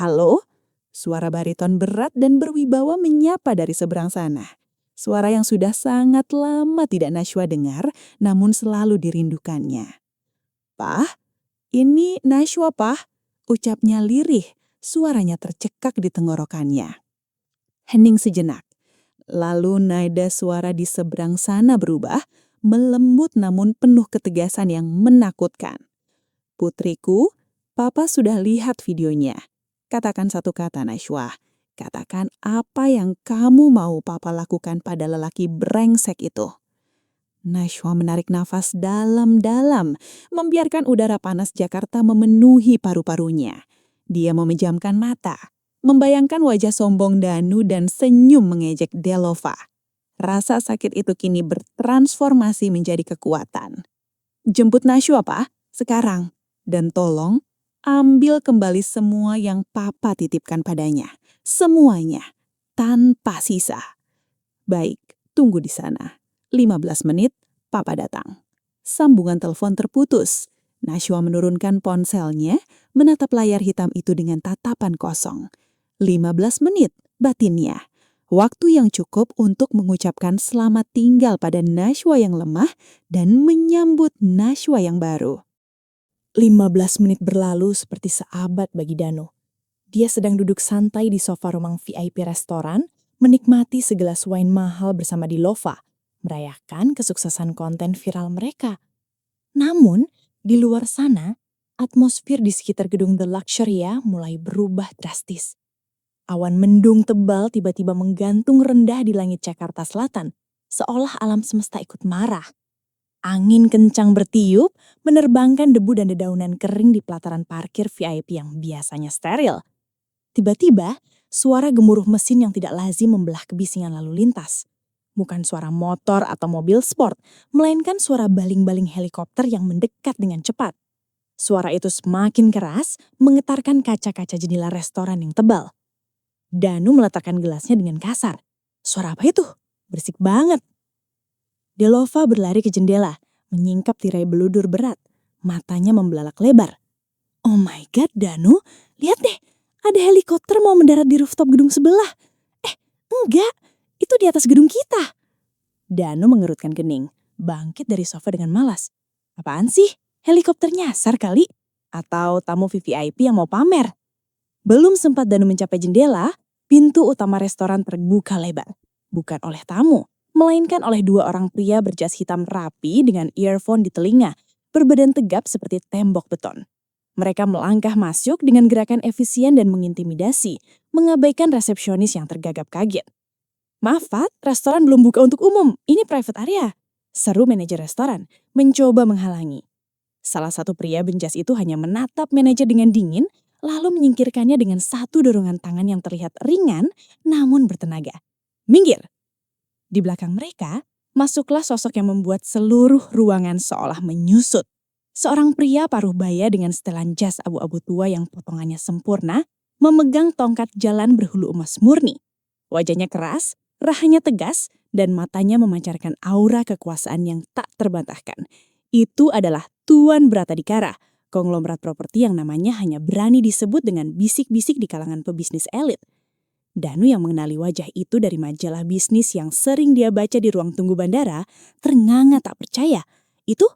"Halo?" Suara bariton berat dan berwibawa menyapa dari seberang sana. Suara yang sudah sangat lama tidak Nashwa dengar, namun selalu dirindukannya. "Pah, ini Nashwa, Pah," ucapnya lirih, suaranya tercekak di tenggorokannya. Hening sejenak. Lalu nada suara di seberang sana berubah, melembut namun penuh ketegasan yang menakutkan. "Putriku, Papa sudah lihat videonya. Katakan satu kata, Nashwa. Katakan apa yang kamu mau Papa lakukan pada lelaki brengsek itu." Nashwa menarik nafas dalam-dalam, membiarkan udara panas Jakarta memenuhi paru-parunya. Dia memejamkan mata, membayangkan wajah sombong Danu dan senyum mengejek Delova. Rasa sakit itu kini bertransformasi menjadi kekuatan. "Jemput Nashwa, Pak, sekarang. Dan tolong, ambil kembali semua yang Papa titipkan padanya. Semuanya, tanpa sisa." "Baik, tunggu di sana. 15 menit, Papa datang." Sambungan telepon terputus. Nashwa menurunkan ponselnya, menatap layar hitam itu dengan tatapan kosong. 15 menit, batinnya. Waktu yang cukup untuk mengucapkan selamat tinggal pada Nashwa yang lemah dan menyambut Nashwa yang baru. 15 menit berlalu seperti seabad bagi Danu. Dia sedang duduk santai di sofa ruang VIP restoran, menikmati segelas wine mahal bersama Delova, merayakan kesuksesan konten viral mereka. Namun, di luar sana, atmosfer di sekitar gedung The Luxuria mulai berubah drastis. Awan mendung tebal tiba-tiba menggantung rendah di langit Jakarta Selatan, seolah alam semesta ikut marah. Angin kencang bertiup, menerbangkan debu dan dedaunan kering di pelataran parkir VIP yang biasanya steril. Tiba-tiba, suara gemuruh mesin yang tidak lazim membelah kebisingan lalu lintas. Bukan suara motor atau mobil sport, melainkan suara baling-baling helikopter yang mendekat dengan cepat. Suara itu semakin keras, menggetarkan kaca-kaca jendela restoran yang tebal. Danu meletakkan gelasnya dengan kasar. "Suara apa itu? Berisik banget." Delova berlari ke jendela, menyingkap tirai beludur berat. Matanya membelalak lebar. "Oh my God, Danu, lihat deh. Ada helikopter mau mendarat di rooftop gedung sebelah. Enggak, itu di atas gedung kita." Danu mengerutkan kening, bangkit dari sofa dengan malas. "Apaan sih? Helikopter nyasar kali? Atau tamu VVIP yang mau pamer?" Belum sempat Danu mencapai jendela, pintu utama restoran terbuka lebar. Bukan oleh tamu, melainkan oleh dua orang pria berjas hitam rapi dengan earphone di telinga, berbadan tegap seperti tembok beton. Mereka melangkah masuk dengan gerakan efisien dan mengintimidasi, mengabaikan resepsionis yang tergagap kaget. "Maaf, Pak, restoran belum buka untuk umum. Ini private area," seru manajer restoran, mencoba menghalangi. Salah satu pria berjas itu hanya menatap manajer dengan dingin, lalu menyingkirkannya dengan satu dorongan tangan yang terlihat ringan namun bertenaga. "Minggir!" Di belakang mereka, masuklah sosok yang membuat seluruh ruangan seolah menyusut. Seorang pria paruh baya dengan setelan jas abu-abu tua yang potongannya sempurna, memegang tongkat jalan berhulu emas murni. Wajahnya keras, rahanya tegas, dan matanya memancarkan aura kekuasaan yang tak terbantahkan. Itu adalah Tuan Bratadikara, konglomerat properti yang namanya hanya berani disebut dengan bisik-bisik di kalangan pebisnis elit. Danu yang mengenali wajah itu dari majalah bisnis yang sering dia baca di ruang tunggu bandara, ternganga tak percaya. Itu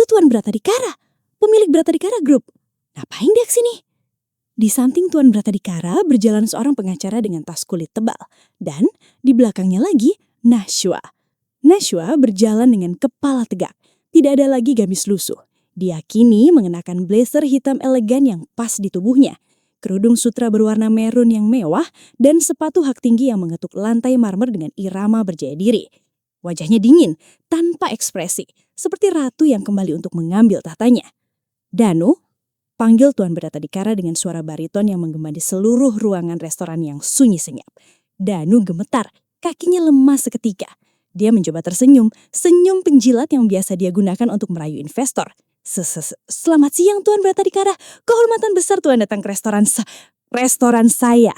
Tuan Bratadikara, pemilik Bratadikara Group. Ngapain dia kesini? Di samping Tuan Bratadikara berjalan seorang pengacara dengan tas kulit tebal. Dan di belakangnya lagi Nashwa. Nashwa berjalan dengan kepala tegak. Tidak ada lagi gamis lusuh. Dia kini mengenakan blazer hitam elegan yang pas di tubuhnya, kerudung sutra berwarna merun yang mewah, dan sepatu hak tinggi yang mengetuk lantai marmer dengan irama berjaya diri. Wajahnya dingin, tanpa ekspresi, seperti ratu yang kembali untuk mengambil tahtanya. "Danu," panggil Tuan Bratadikara dengan suara bariton yang menggema di seluruh ruangan restoran yang sunyi senyap. Danu gemetar, kakinya lemas seketika. Dia mencoba tersenyum, senyum penjilat yang biasa dia gunakan untuk merayu investor. "Selamat siang Tuan Bratadikara, kehormatan besar Tuan datang ke restoran saya."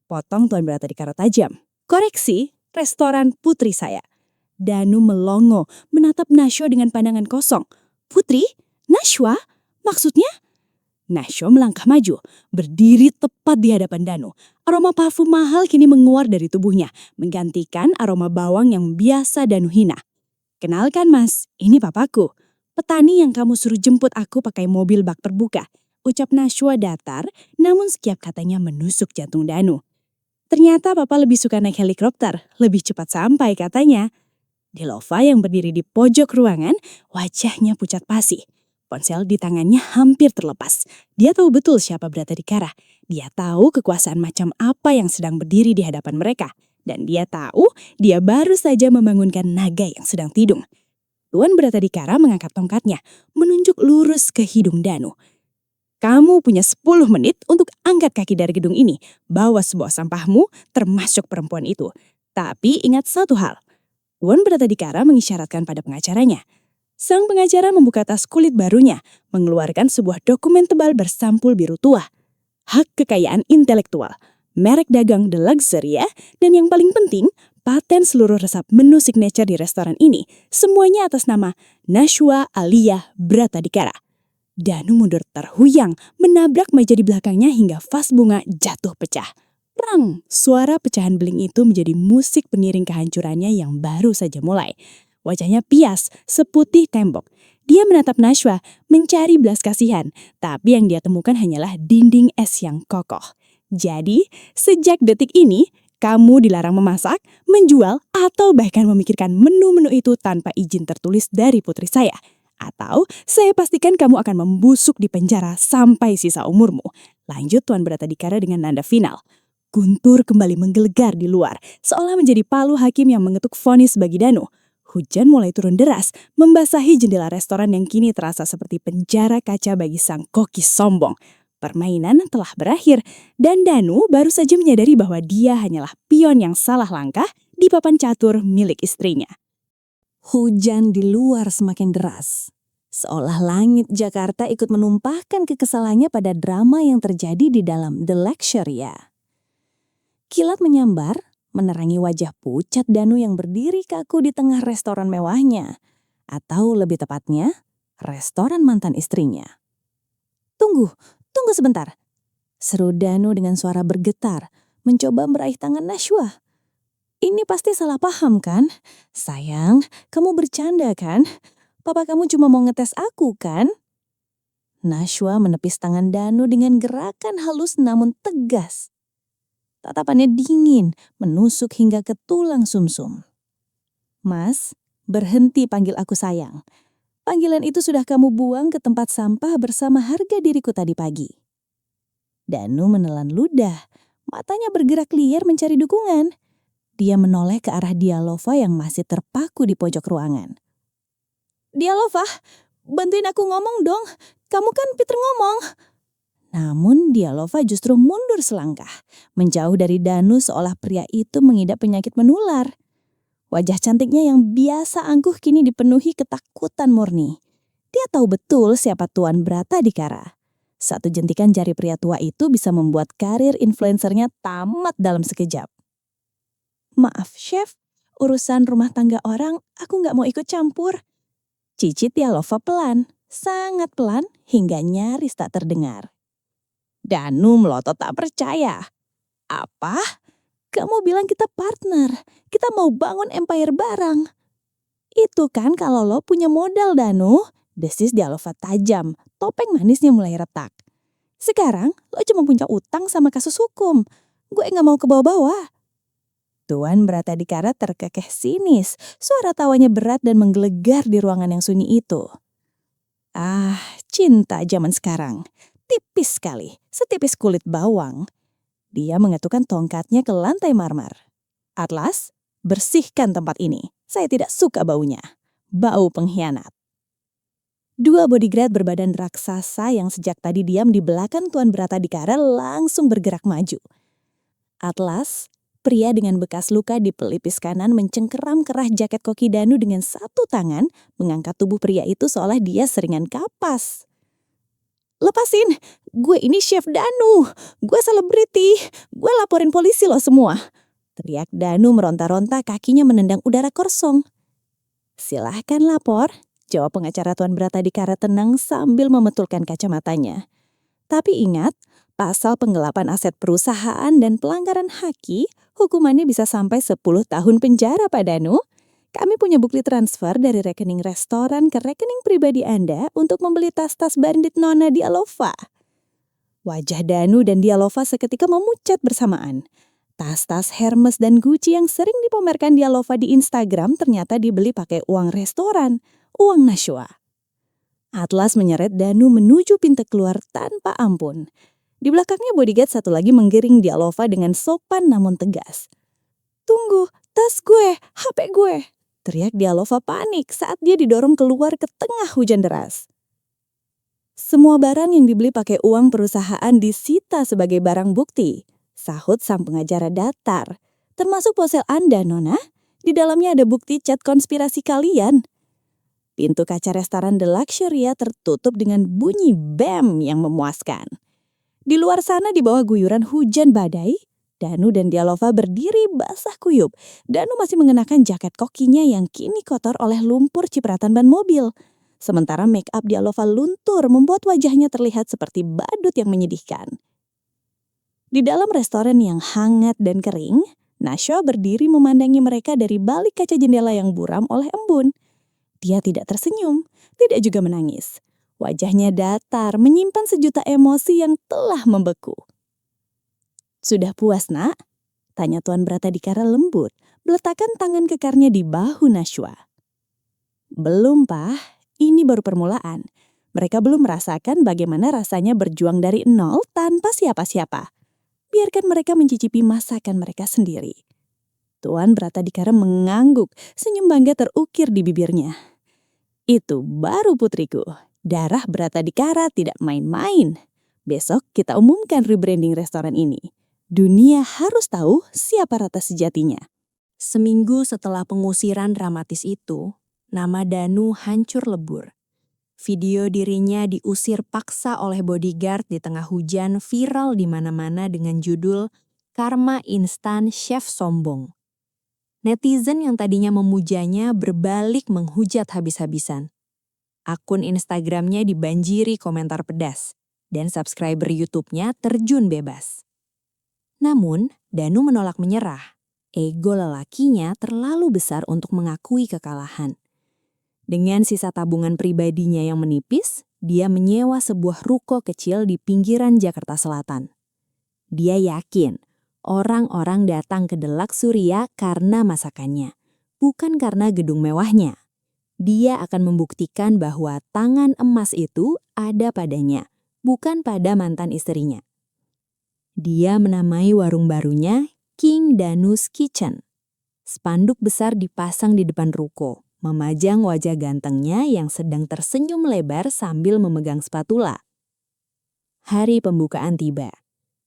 Potong Tuan Bratadikara tajam. "Koreksi, restoran putri saya." Danu melongo, menatap Nashwa dengan pandangan kosong. "Putri? Nashwa? Maksudnya? Nashwa melangkah maju, berdiri tepat di hadapan Danu. Aroma parfum mahal kini menguar dari tubuhnya, menggantikan aroma bawang yang biasa Danu hina. Kenalkan mas, ini papaku. Petani yang kamu suruh jemput aku pakai mobil bak terbuka. Ucap Nashwa datar, namun setiap katanya menusuk jantung Danu. Ternyata papa lebih suka naik helikopter, lebih cepat sampai katanya. Dilova yang berdiri di pojok ruangan, wajahnya pucat pasi. Ponsel di tangannya hampir terlepas. Dia tahu betul siapa Bratadikara. Dia tahu kekuasaan macam apa yang sedang berdiri di hadapan mereka. Dan dia tahu dia baru saja membangunkan naga yang sedang tidur. Tuan Bratadikara mengangkat tongkatnya, menunjuk lurus ke hidung Danu. Kamu punya 10 menit untuk angkat kaki dari gedung ini. Bawa sebuah sampahmu, termasuk perempuan itu. Tapi ingat satu hal. Tuan Bratadikara mengisyaratkan pada pengacaranya. Sang pengacara membuka tas kulit barunya, mengeluarkan sebuah dokumen tebal bersampul biru tua. Hak kekayaan intelektual, merek dagang The Luxuria, dan yang paling penting, paten seluruh resep menu signature di restoran ini, semuanya atas nama Nashwa Alia Bratadikara. Danu mundur terhuyang, menabrak meja di belakangnya hingga vas bunga jatuh pecah. Prang! Suara pecahan beling itu menjadi musik pengiring kehancurannya yang baru saja mulai. Wajahnya pias, seputih tembok. Dia menatap Nashwa, mencari belas kasihan. Tapi yang dia temukan hanyalah dinding es yang kokoh. Jadi, sejak detik ini, kamu dilarang memasak, menjual, atau bahkan memikirkan menu-menu itu tanpa izin tertulis dari putri saya. Atau, saya pastikan kamu akan membusuk di penjara sampai sisa umurmu. Lanjut Tuan Bratadikara dengan nada final. Guntur kembali menggelegar di luar, seolah menjadi palu hakim yang mengetuk vonis bagi Danu. Hujan mulai turun deras, membasahi jendela restoran yang kini terasa seperti penjara kaca bagi sang koki sombong. Permainan telah berakhir, dan Danu baru saja menyadari bahwa dia hanyalah pion yang salah langkah di papan catur milik istrinya. Hujan di luar semakin deras. Seolah langit Jakarta ikut menumpahkan kekesalannya pada drama yang terjadi di dalam The Luxuria. Kilat menyambar, menerangi wajah pucat Danu yang berdiri kaku di tengah restoran mewahnya. Atau lebih tepatnya, restoran mantan istrinya. Tunggu sebentar. Seru Danu dengan suara bergetar, mencoba meraih tangan Nashwa. Ini pasti salah paham kan? Sayang, kamu bercanda kan? Papa kamu cuma mau ngetes aku kan? Nashwa menepis tangan Danu dengan gerakan halus namun tegas. Tatapannya dingin, menusuk hingga ke tulang sumsum. Mas, berhenti panggil aku sayang. Panggilan itu sudah kamu buang ke tempat sampah bersama harga diriku tadi pagi. Danu menelan ludah, matanya bergerak liar mencari dukungan. Dia menoleh ke arah Dialova yang masih terpaku di pojok ruangan. Dialova, bantuin aku ngomong dong. Kamu kan pinter ngomong. Namun Dialova justru mundur selangkah, menjauh dari Danu seolah pria itu mengidap penyakit menular. Wajah cantiknya yang biasa angkuh kini dipenuhi ketakutan murni. Dia tahu betul siapa Tuan Bratadikara. Satu jentikan jari pria tua itu bisa membuat karir influencernya tamat dalam sekejap. Maaf chef, urusan rumah tangga orang aku nggak mau ikut campur. Cicit Dialova pelan, sangat pelan hingga nyaris tak terdengar. Danu melotot tak percaya. Apa? Kamu bilang kita partner, kita mau bangun empire bareng. Itu kan kalau lo punya modal Danu, desis Dialova tajam, topeng manisnya mulai retak. Sekarang lo cuma punya utang sama kasus hukum, gue gak mau ke bawah-bawah. Tuan Bratadikara terkekeh sinis, suara tawanya berat dan menggelegar di ruangan yang sunyi itu. Ah, cinta zaman sekarang. Tipis sekali, setipis kulit bawang. Dia mengetukkan tongkatnya ke lantai marmer. Atlas, bersihkan tempat ini. Saya tidak suka baunya. Bau pengkhianat. Dua bodyguard berbadan raksasa yang sejak tadi diam di belakang Tuan Bratadikara langsung bergerak maju. Atlas, pria dengan bekas luka di pelipis kanan mencengkeram kerah jaket koki Danu dengan satu tangan, mengangkat tubuh pria itu seolah dia seringan kapas. Lepasin, gue ini Chef Danu, gue selebriti, gue laporin polisi lo semua. Teriak Danu meronta-ronta kakinya menendang udara kosong. Silahkan lapor, jawab pengacara Tuan Bratadikara tenang sambil membetulkan kacamatanya. Tapi ingat, pasal penggelapan aset perusahaan dan pelanggaran haki, hukumannya bisa sampai 10 tahun penjara, Pak Danu. Kami punya bukti transfer dari rekening restoran ke rekening pribadi Anda untuk membeli tas-tas bandit Nona Dialova. Wajah Danu dan Dialova seketika memucat bersamaan. Tas-tas Hermes dan Gucci yang sering dipamerkan Dialova di Instagram ternyata dibeli pakai uang restoran, uang Nashwa. Atlas menyeret Danu menuju pintu keluar tanpa ampun. Di belakangnya bodyguard satu lagi menggiring Dialova dengan sopan namun tegas. "Tunggu, tas gue, HP gue!" teriak Dialova panik saat dia didorong keluar ke tengah hujan deras. "Semua barang yang dibeli pakai uang perusahaan disita sebagai barang bukti," sahut sang pengacara datar. "Termasuk ponsel Anda, Nona. Di dalamnya ada bukti chat konspirasi kalian." Pintu kaca restoran The Luxuria tertutup dengan bunyi bam yang memuaskan. Di luar sana di bawah guyuran hujan badai, Danu dan Dialova berdiri basah kuyup. Danu masih mengenakan jaket kokinya yang kini kotor oleh lumpur cipratan ban mobil. Sementara make up Dialova luntur membuat wajahnya terlihat seperti badut yang menyedihkan. Di dalam restoran yang hangat dan kering, Nashwa berdiri memandangi mereka dari balik kaca jendela yang buram oleh embun. Dia tidak tersenyum, tidak juga menangis. Wajahnya datar, menyimpan sejuta emosi yang telah membeku. "Sudah puas, Nak?" tanya Tuan Bratadikara lembut, meletakkan tangan kekarnya di bahu Nashwa. "Belum, Pak. Ini baru permulaan. Mereka belum merasakan bagaimana rasanya berjuang dari nol tanpa siapa-siapa. Biarkan mereka mencicipi masakan mereka sendiri." Tuan Bratadikara mengangguk, senyum bangga terukir di bibirnya. "Itu baru putriku. Darah Bratadikara tidak main-main. Besok kita umumkan rebranding restoran ini. Dunia harus tahu siapa Rata sejatinya." Seminggu setelah pengusiran dramatis itu, nama Danu hancur lebur. Video dirinya diusir paksa oleh bodyguard di tengah hujan viral di mana-mana dengan judul "Karma Instan Chef Sombong". Netizen yang tadinya memujanya berbalik menghujat habis-habisan. Akun Instagramnya dibanjiri komentar pedas, dan subscriber YouTube-nya terjun bebas. Namun, Danu menolak menyerah. Ego lelakinya terlalu besar untuk mengakui kekalahan. Dengan sisa tabungan pribadinya yang menipis, dia menyewa sebuah ruko kecil di pinggiran Jakarta Selatan. Dia yakin orang-orang datang ke The Luxuria karena masakannya, bukan karena gedung mewahnya. Dia akan membuktikan bahwa tangan emas itu ada padanya, bukan pada mantan istrinya. Dia menamai warung barunya King Danu's Kitchen. Spanduk besar dipasang di depan ruko, memajang wajah gantengnya yang sedang tersenyum lebar sambil memegang spatula. Hari pembukaan tiba.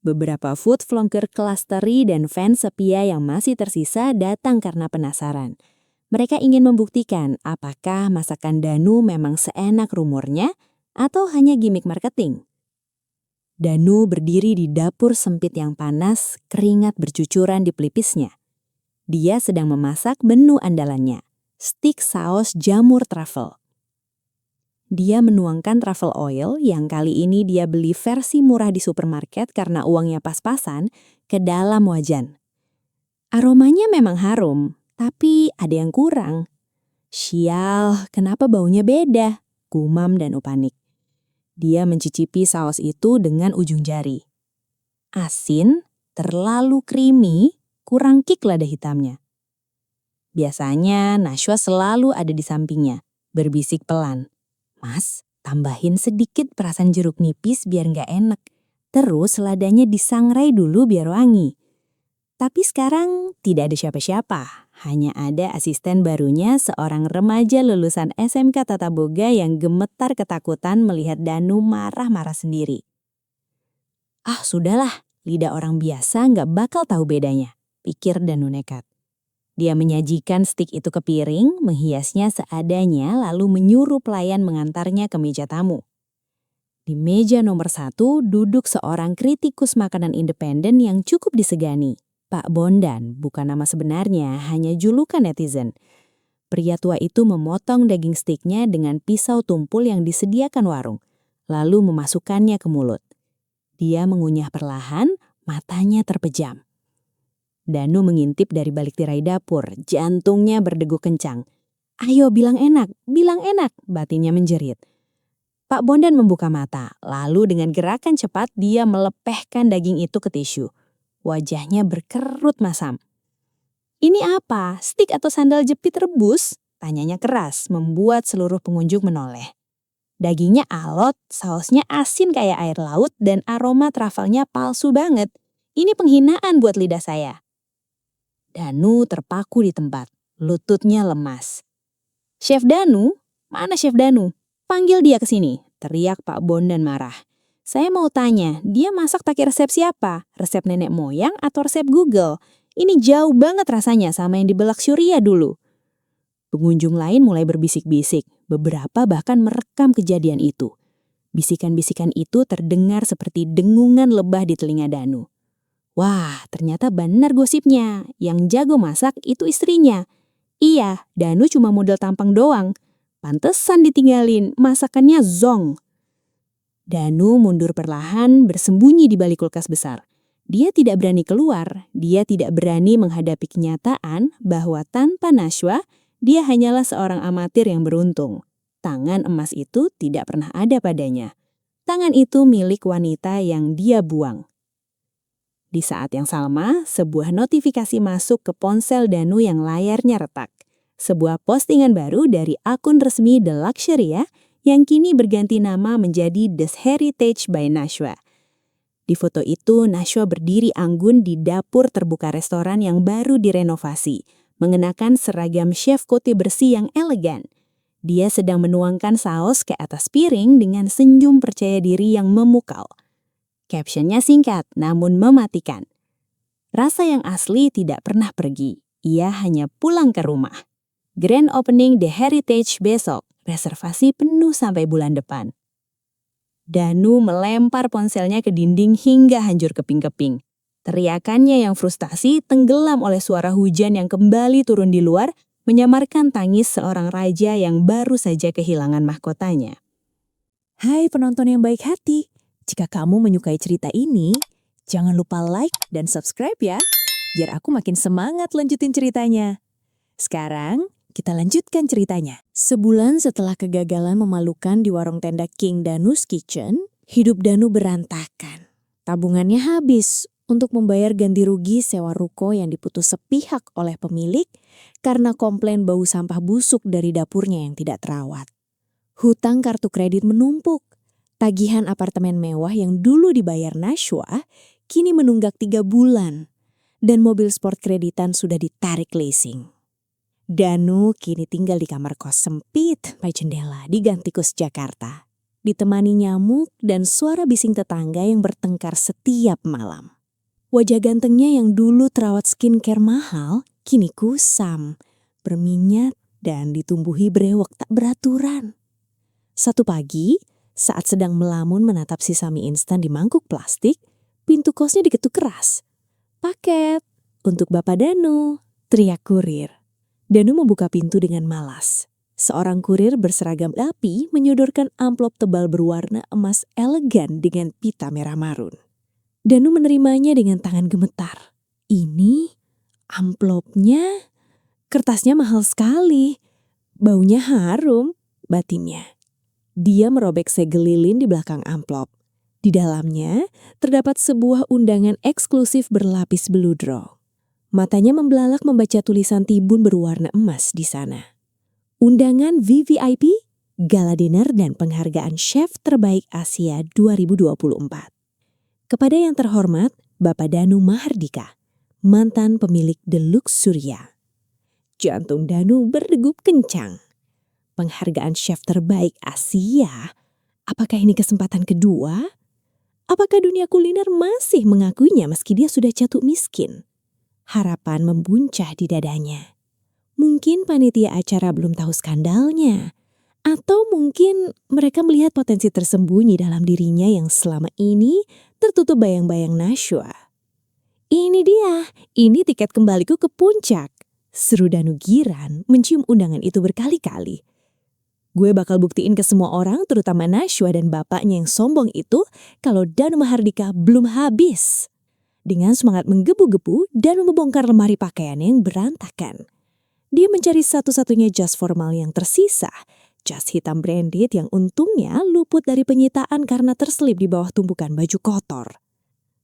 Beberapa food vlogger kelas teri dan fans setia yang masih tersisa datang karena penasaran. Mereka ingin membuktikan apakah masakan Danu memang seenak rumornya atau hanya gimmick marketing. Danu berdiri di dapur sempit yang panas, keringat bercucuran di pelipisnya. Dia sedang memasak menu andalannya, stik saus jamur truffle. Dia menuangkan truffle oil yang kali ini dia beli versi murah di supermarket karena uangnya pas-pasan ke dalam wajan. Aromanya memang harum, tapi ada yang kurang. "Sial, kenapa baunya beda?" gumam Danu panik. Dia mencicipi saus itu dengan ujung jari. Asin, terlalu creamy, kurang kick lada hitamnya. Biasanya Nashwa selalu ada di sampingnya, berbisik pelan. "Mas, tambahin sedikit perasan jeruk nipis biar nggak enak. Terus ladanya disangrai dulu biar wangi." Tapi sekarang tidak ada siapa-siapa. Hanya ada asisten barunya, seorang remaja lulusan SMK Tata Boga yang gemetar ketakutan melihat Danu marah-marah sendiri. "Ah sudahlah, lidah orang biasa nggak bakal tahu bedanya," pikir Danu nekat. Dia menyajikan stik itu ke piring, menghiasnya seadanya lalu menyuruh pelayan mengantarnya ke meja tamu. Di meja nomor 1 duduk seorang kritikus makanan independen yang cukup disegani. Pak Bondan, bukan nama sebenarnya, hanya julukan netizen. Pria tua itu memotong daging steaknya dengan pisau tumpul yang disediakan warung, lalu memasukkannya ke mulut. Dia mengunyah perlahan, matanya terpejam. Danu mengintip dari balik tirai dapur, jantungnya berdegup kencang. "Ayo bilang enak, batinnya menjerit. Pak Bondan membuka mata, lalu dengan gerakan cepat dia melepehkan daging itu ke tisu. Wajahnya berkerut masam. "Ini apa? Stik atau sandal jepit rebus?" tanyanya keras, membuat seluruh pengunjung menoleh. Dagingnya alot, sausnya asin kayak air laut, dan aroma truffle-nya palsu banget. Ini penghinaan buat lidah saya. Danu terpaku di tempat, lututnya lemas. "Chef Danu? Mana Chef Danu? Panggil dia ke sini," teriak Pak Bondan marah. "Saya mau tanya, dia masak pakai resep siapa? Resep nenek moyang atau resep Google? Ini jauh banget rasanya sama yang di Belak Syuria dulu." Pengunjung lain mulai berbisik-bisik, beberapa bahkan merekam kejadian itu. Bisikan-bisikan itu terdengar seperti dengungan lebah di telinga Danu. Wah, ternyata benar gosipnya. Yang jago masak itu istrinya. Iya, Danu cuma model tampang doang. Pantesan ditinggalin, masakannya zong. Danu mundur perlahan, bersembunyi di balik kulkas besar. Dia tidak berani keluar, dia tidak berani menghadapi kenyataan bahwa tanpa Nashwa, dia hanyalah seorang amatir yang beruntung. Tangan emas itu tidak pernah ada padanya. Tangan itu milik wanita yang dia buang. Di saat yang sama, sebuah notifikasi masuk ke ponsel Danu yang layarnya retak. Sebuah postingan baru dari akun resmi The Luxuria yang kini berganti nama menjadi The Heritage by Nashwa. Di foto itu, Nashwa berdiri anggun di dapur terbuka restoran yang baru direnovasi, mengenakan seragam chef kote bersih yang elegan. Dia sedang menuangkan saus ke atas piring dengan senyum percaya diri yang memukau. Captionnya singkat namun mematikan. Rasa yang asli tidak pernah pergi, ia hanya pulang ke rumah. Grand opening The Heritage besok, reservasi penuh sampai bulan depan. Danu melempar ponselnya ke dinding hingga hancur keping-keping. Teriakannya yang frustasi tenggelam oleh suara hujan yang kembali turun di luar, menyamarkan tangis seorang raja yang baru saja kehilangan mahkotanya. Hai penonton yang baik hati, jika kamu menyukai cerita ini, jangan lupa like dan subscribe ya, biar aku makin semangat lanjutin ceritanya. Sekarang, kita lanjutkan ceritanya. Sebulan setelah kegagalan memalukan di warung tenda King Danu's Kitchen, hidup Danu berantakan. Tabungannya habis untuk membayar ganti rugi sewa ruko yang diputus sepihak oleh pemilik karena komplain bau sampah busuk dari dapurnya yang tidak terawat. Hutang kartu kredit menumpuk. Tagihan apartemen mewah yang dulu dibayar Nashwa kini menunggak 3 bulan. Dan mobil sport kreditan sudah ditarik leasing. Danu kini tinggal di kamar kos sempit by jendela di Gang Tikus, Jakarta. Ditemani nyamuk dan suara bising tetangga yang bertengkar setiap malam. Wajah gantengnya yang dulu terawat skincare mahal kini kusam, berminyak dan ditumbuhi brewok tak beraturan. Satu pagi, saat sedang melamun menatap sisa mie instan di mangkuk plastik, pintu kosnya diketuk keras. "Paket untuk Bapak Danu," teriak kurir. Danu membuka pintu dengan malas. Seorang kurir berseragam api menyodorkan amplop tebal berwarna emas elegan dengan pita merah marun. Danu menerimanya dengan tangan gemetar. Ini amplopnya, kertasnya mahal sekali. Baunya harum, batinnya. Dia merobek segel lilin di belakang amplop. Di dalamnya terdapat sebuah undangan eksklusif berlapis beludro. Matanya membelalak membaca tulisan tibun berwarna emas di sana. Undangan VVIP, gala dinner dan penghargaan chef terbaik Asia 2024. Kepada yang terhormat, Bapak Danu Mahardika, mantan pemilik The Luxuria. Jantung Danu berdegup kencang. Penghargaan chef terbaik Asia? Apakah ini kesempatan kedua? Apakah dunia kuliner masih mengakuinya meski dia sudah jatuh miskin? Harapan membuncah di dadanya. Mungkin panitia acara belum tahu skandalnya. Atau mungkin mereka melihat potensi tersembunyi dalam dirinya yang selama ini tertutup bayang-bayang Nashwa. Ini dia, ini tiket kembaliku ke puncak. Seru Danu giran mencium undangan itu berkali-kali. Gue bakal buktiin ke semua orang, terutama Nashwa dan bapaknya yang sombong itu, kalau Danu Mahardika belum habis. Dengan semangat menggebu-gebu, Danu membongkar lemari pakaian yang berantakan. Dia mencari satu-satunya jas formal yang tersisa, jas hitam branded yang untungnya luput dari penyitaan karena terselip di bawah tumpukan baju kotor.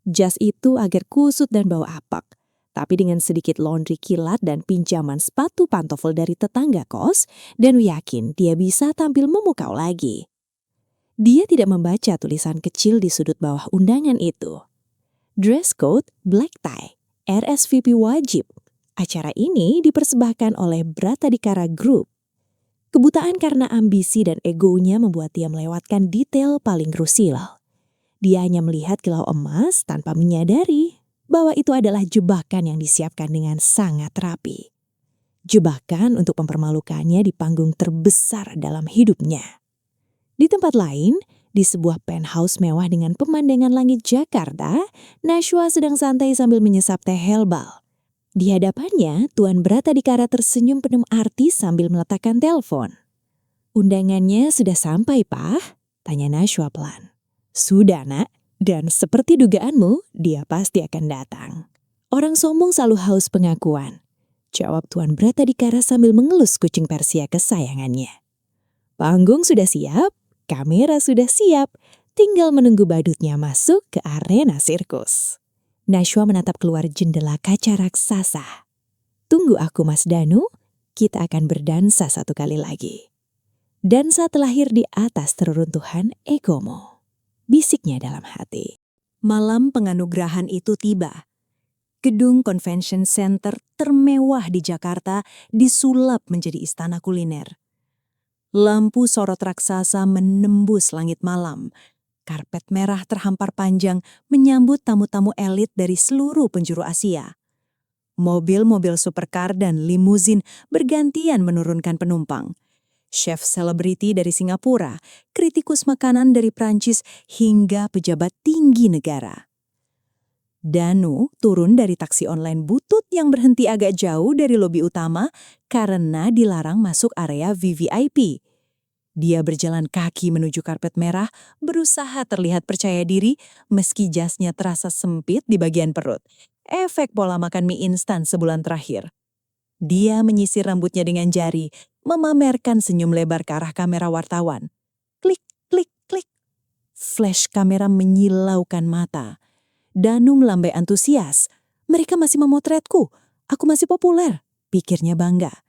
Jas itu agak kusut dan bau apak, tapi dengan sedikit laundry kilat dan pinjaman sepatu pantofel dari tetangga kos, Danu yakin dia bisa tampil memukau lagi. Dia tidak membaca tulisan kecil di sudut bawah undangan itu. Dress code black tie, RSVP wajib. Acara ini dipersembahkan oleh Bratadikara Group. Kebutaan karena ambisi dan egonya membuat dia melewatkan detail paling krusial. Dia hanya melihat kilau emas tanpa menyadari bahwa itu adalah jebakan yang disiapkan dengan sangat rapi. Jebakan untuk mempermalukannya di panggung terbesar dalam hidupnya. Di tempat lain, di sebuah penthouse mewah dengan pemandangan langit Jakarta, Nashwa sedang santai sambil menyesap teh herbal. Di hadapannya, Tuan Bratadikara tersenyum penuh arti sambil meletakkan telepon. "Undangannya sudah sampai, Pak?" tanya Nashwa pelan. "Sudah, Nak. Dan seperti dugaanmu, dia pasti akan datang." "Orang sombong selalu haus pengakuan," jawab Tuan Bratadikara sambil mengelus kucing Persia kesayangannya. "Panggung sudah siap, kamera sudah siap, tinggal menunggu badutnya masuk ke arena sirkus." Nashwa menatap keluar jendela kaca raksasa. "Tunggu aku, Mas Danu, kita akan berdansa satu kali lagi. Dansa terlahir di atas reruntuhan egomu," bisiknya dalam hati. Malam penganugerahan itu tiba. Gedung Convention Center termewah di Jakarta disulap menjadi istana kuliner. Lampu sorot raksasa menembus langit malam. Karpet merah terhampar panjang menyambut tamu-tamu elit dari seluruh penjuru Asia. Mobil-mobil supercar dan limuzin bergantian menurunkan penumpang. Chef selebriti dari Singapura, kritikus makanan dari Prancis, hingga pejabat tinggi negara. Danu turun dari taksi online butut yang berhenti agak jauh dari lobi utama karena dilarang masuk area VVIP. Dia berjalan kaki menuju karpet merah, berusaha terlihat percaya diri meski jasnya terasa sempit di bagian perut. Efek pola makan mie instan sebulan terakhir. Dia menyisir rambutnya dengan jari, memamerkan senyum lebar ke arah kamera wartawan. Klik, klik, klik. Flash kamera menyilaukan mata. Danu melambai antusias. "Mereka masih memotretku. Aku masih populer," pikirnya bangga.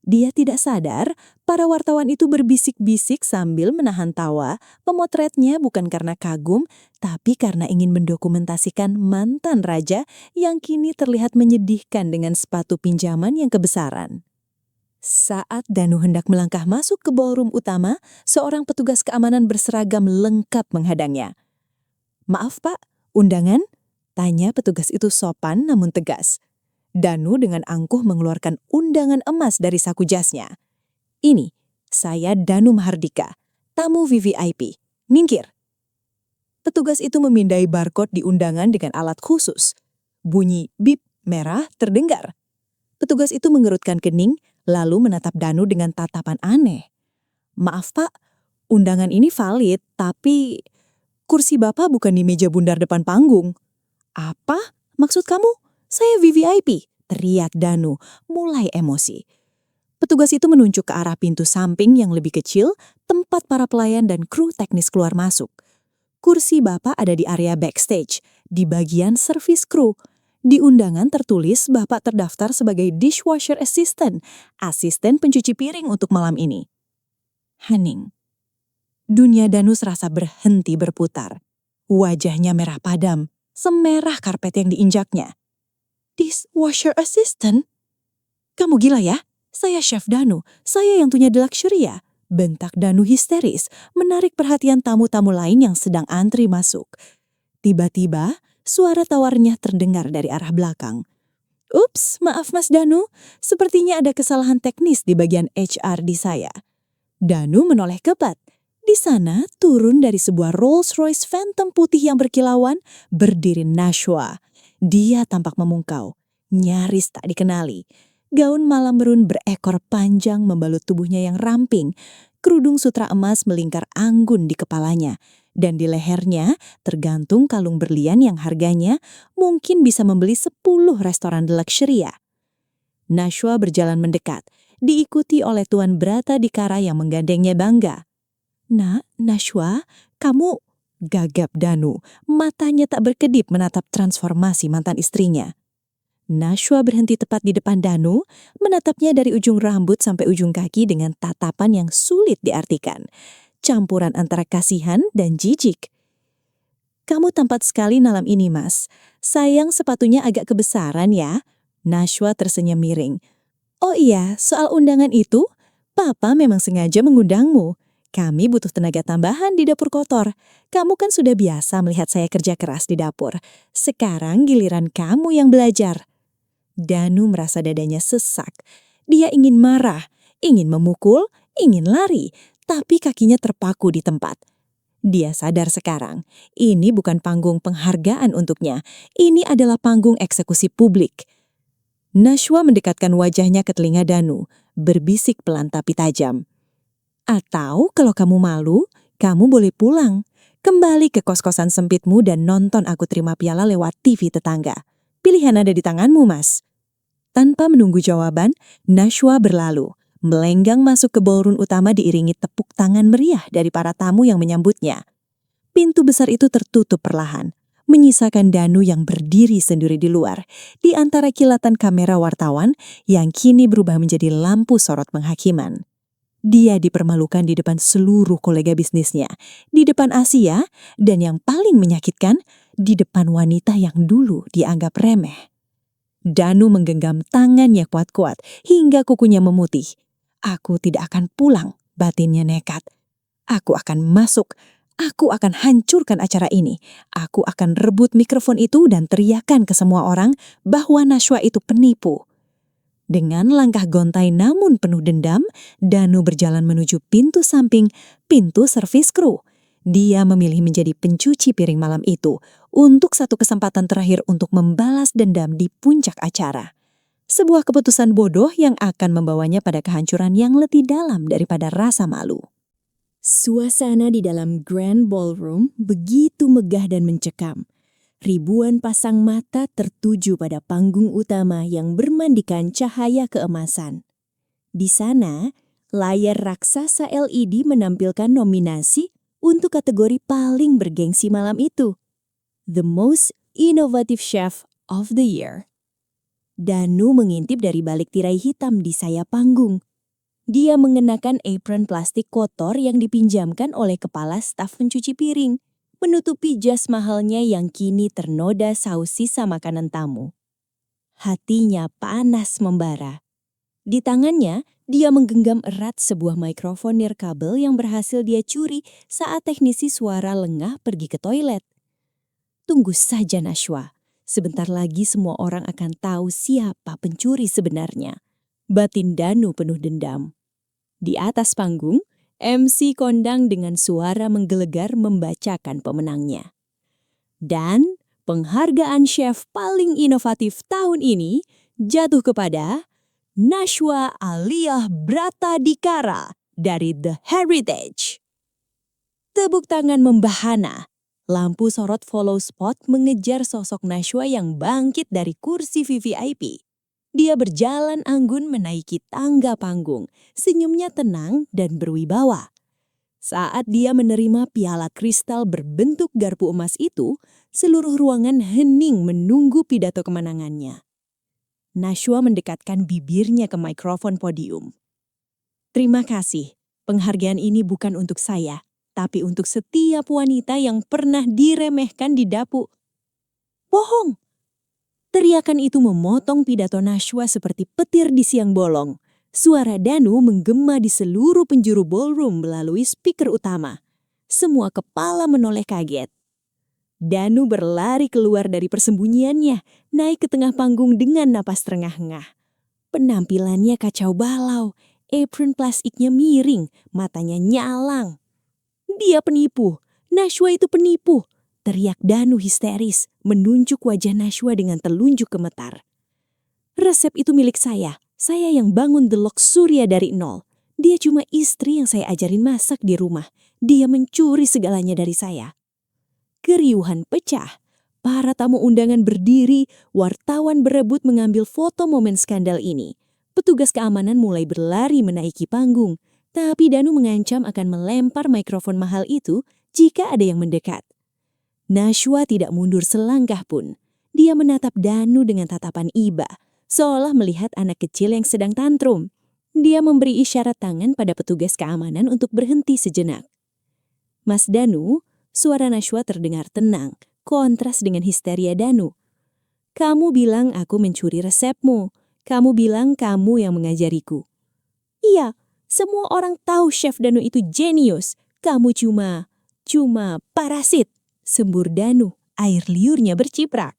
Dia tidak sadar, para wartawan itu berbisik-bisik sambil menahan tawa, memotretnya bukan karena kagum, tapi karena ingin mendokumentasikan mantan raja yang kini terlihat menyedihkan dengan sepatu pinjaman yang kebesaran. Saat Danu hendak melangkah masuk ke ballroom utama, seorang petugas keamanan berseragam lengkap menghadangnya. "Maaf Pak, undangan?" tanya petugas itu sopan namun tegas. Danu dengan angkuh mengeluarkan undangan emas dari saku jasnya. "Ini, saya Danu Mahardika, tamu VVIP. Minggir." Petugas itu memindai barcode di undangan dengan alat khusus. Bunyi bip merah terdengar. Petugas itu mengerutkan kening, lalu menatap Danu dengan tatapan aneh. "Maaf Pak, undangan ini valid, tapi kursi Bapak bukan di meja bundar depan panggung." "Apa? Maksud kamu? Saya VVIP," teriak Danu, mulai emosi. Petugas itu menunjuk ke arah pintu samping yang lebih kecil, tempat para pelayan dan kru teknis keluar masuk. Kursi Bapak ada di area backstage, di bagian servis kru. Di undangan tertulis Bapak terdaftar sebagai dishwasher assistant, asisten pencuci piring untuk malam ini. Hening. Dunia Danu serasa berhenti berputar. Wajahnya merah padam, semerah karpet yang diinjaknya. "Dishwasher assistant? Kamu gila ya? Saya Chef Danu, saya yang punya The Luxuria," bentak Danu histeris, menarik perhatian tamu-tamu lain yang sedang antri masuk. Tiba-tiba, suara tawarnya terdengar dari arah belakang. "Ups, maaf Mas Danu, sepertinya ada kesalahan teknis di bagian HR di saya." Danu menoleh kebat. Di sana, turun dari sebuah Rolls-Royce Phantom putih yang berkilauan, berdiri Nashwa. Dia tampak memungkau, nyaris tak dikenali. Gaun malam merun berekor panjang membalut tubuhnya yang ramping. Kerudung sutra emas melingkar anggun di kepalanya. Dan di lehernya tergantung kalung berlian yang harganya mungkin bisa membeli 10 restoran luxury. Nashwa berjalan mendekat, diikuti oleh Tuan Bratadikara yang menggandengnya bangga. Nashwa, kamu... Gagap Danu, matanya tak berkedip menatap transformasi mantan istrinya. Nashwa berhenti tepat di depan Danu, menatapnya dari ujung rambut sampai ujung kaki dengan tatapan yang sulit diartikan. Campuran antara kasihan dan jijik. Kamu tampan sekali malam ini, Mas. Sayang sepatunya agak kebesaran ya. Nashwa tersenyum miring. Oh iya, soal undangan itu, Papa memang sengaja mengundangmu. Kami butuh tenaga tambahan di dapur kotor. Kamu kan sudah biasa melihat saya kerja keras di dapur. Sekarang giliran kamu yang belajar. Danu merasa dadanya sesak. Dia ingin marah, ingin memukul, ingin lari, tapi kakinya terpaku di tempat. Dia sadar sekarang, ini bukan panggung penghargaan untuknya. Ini adalah panggung eksekusi publik. Nashwa mendekatkan wajahnya ke telinga Danu, berbisik pelan tapi tajam. Atau kalau kamu malu, kamu boleh pulang. Kembali ke kos-kosan sempitmu dan nonton aku terima piala lewat TV tetangga. Pilihan ada di tanganmu, Mas. Tanpa menunggu jawaban, Nashwa berlalu, melenggang masuk ke ballroom utama diiringi tepuk tangan meriah dari para tamu yang menyambutnya. Pintu besar itu tertutup perlahan, menyisakan Danu yang berdiri sendiri di luar, di antara kilatan kamera wartawan yang kini berubah menjadi lampu sorot penghakiman. Dia dipermalukan di depan seluruh kolega bisnisnya, di depan Asia, dan yang paling menyakitkan, di depan wanita yang dulu dianggap remeh. Danu menggenggam tangannya kuat-kuat hingga kukunya memutih. Aku tidak akan pulang, batinnya nekat. Aku akan masuk, aku akan hancurkan acara ini. Aku akan rebut mikrofon itu dan teriakan ke semua orang bahwa Nashwa itu penipu. Dengan langkah gontai namun penuh dendam, Danu berjalan menuju pintu samping, pintu servis kru. Dia memilih menjadi pencuci piring malam itu untuk satu kesempatan terakhir untuk membalas dendam di puncak acara. Sebuah keputusan bodoh yang akan membawanya pada kehancuran yang lebih dalam daripada rasa malu. Suasana di dalam Grand Ballroom begitu megah dan mencekam. Ribuan pasang mata tertuju pada panggung utama yang bermandikan cahaya keemasan. Di sana, layar raksasa LED menampilkan nominasi untuk kategori paling bergengsi malam itu. The Most Innovative Chef of the Year. Danu mengintip dari balik tirai hitam di sayap panggung. Dia mengenakan apron plastik kotor yang dipinjamkan oleh kepala staf pencuci piring, menutupi jas mahalnya yang kini ternoda saus sisa makanan tamu. Hatinya panas membara. Di tangannya, dia menggenggam erat sebuah mikrofon nirkabel yang berhasil dia curi saat teknisi suara lengah pergi ke toilet. Tunggu saja Nashwa, sebentar lagi semua orang akan tahu siapa pencuri sebenarnya. Batin Danu penuh dendam. Di atas panggung, MC kondang dengan suara menggelegar membacakan pemenangnya. Dan penghargaan chef paling inovatif tahun ini jatuh kepada Nashwa Aliyah Bratadikara dari The Heritage. Tepuk tangan membahana. Lampu sorot follow spot mengejar sosok Nashwa yang bangkit dari kursi VVIP. Dia berjalan anggun menaiki tangga panggung, senyumnya tenang dan berwibawa. Saat dia menerima piala kristal berbentuk garpu emas itu, seluruh ruangan hening menunggu pidato kemenangannya. Nashwa mendekatkan bibirnya ke mikrofon podium. Terima kasih, penghargaan ini bukan untuk saya, tapi untuk setiap wanita yang pernah diremehkan di dapur. Bohong! Teriakan itu memotong pidato Nashwa seperti petir di siang bolong. Suara Danu menggema di seluruh penjuru ballroom melalui speaker utama. Semua kepala menoleh kaget. Danu berlari keluar dari persembunyiannya, naik ke tengah panggung dengan napas terengah-engah. Penampilannya kacau balau, apron plastiknya miring, matanya nyalang. Dia penipu, Nashwa itu penipu. Teriak Danu histeris, menunjuk wajah Nashwa dengan telunjuk gemetar. Resep itu milik saya Saya yang bangun The Lok Surya dari nol. Dia cuma istri yang saya ajarin masak di rumah. Dia mencuri segalanya dari saya. Keriuhan pecah. Para tamu undangan berdiri, wartawan berebut mengambil foto momen skandal ini. Petugas keamanan mulai berlari menaiki panggung, tapi Danu mengancam akan melempar mikrofon mahal itu jika ada yang mendekat. Nashwa tidak mundur selangkah pun. Dia menatap Danu dengan tatapan iba, seolah melihat anak kecil yang sedang tantrum. Dia memberi isyarat tangan pada petugas keamanan untuk berhenti sejenak. Mas Danu, suara Nashwa terdengar tenang, kontras dengan histeria Danu. Kamu bilang aku mencuri resepmu. Kamu bilang kamu yang mengajariku. Iya, semua orang tahu Chef Danu itu jenius. Kamu cuma parasit. Sembur Danu, air liurnya berciprak.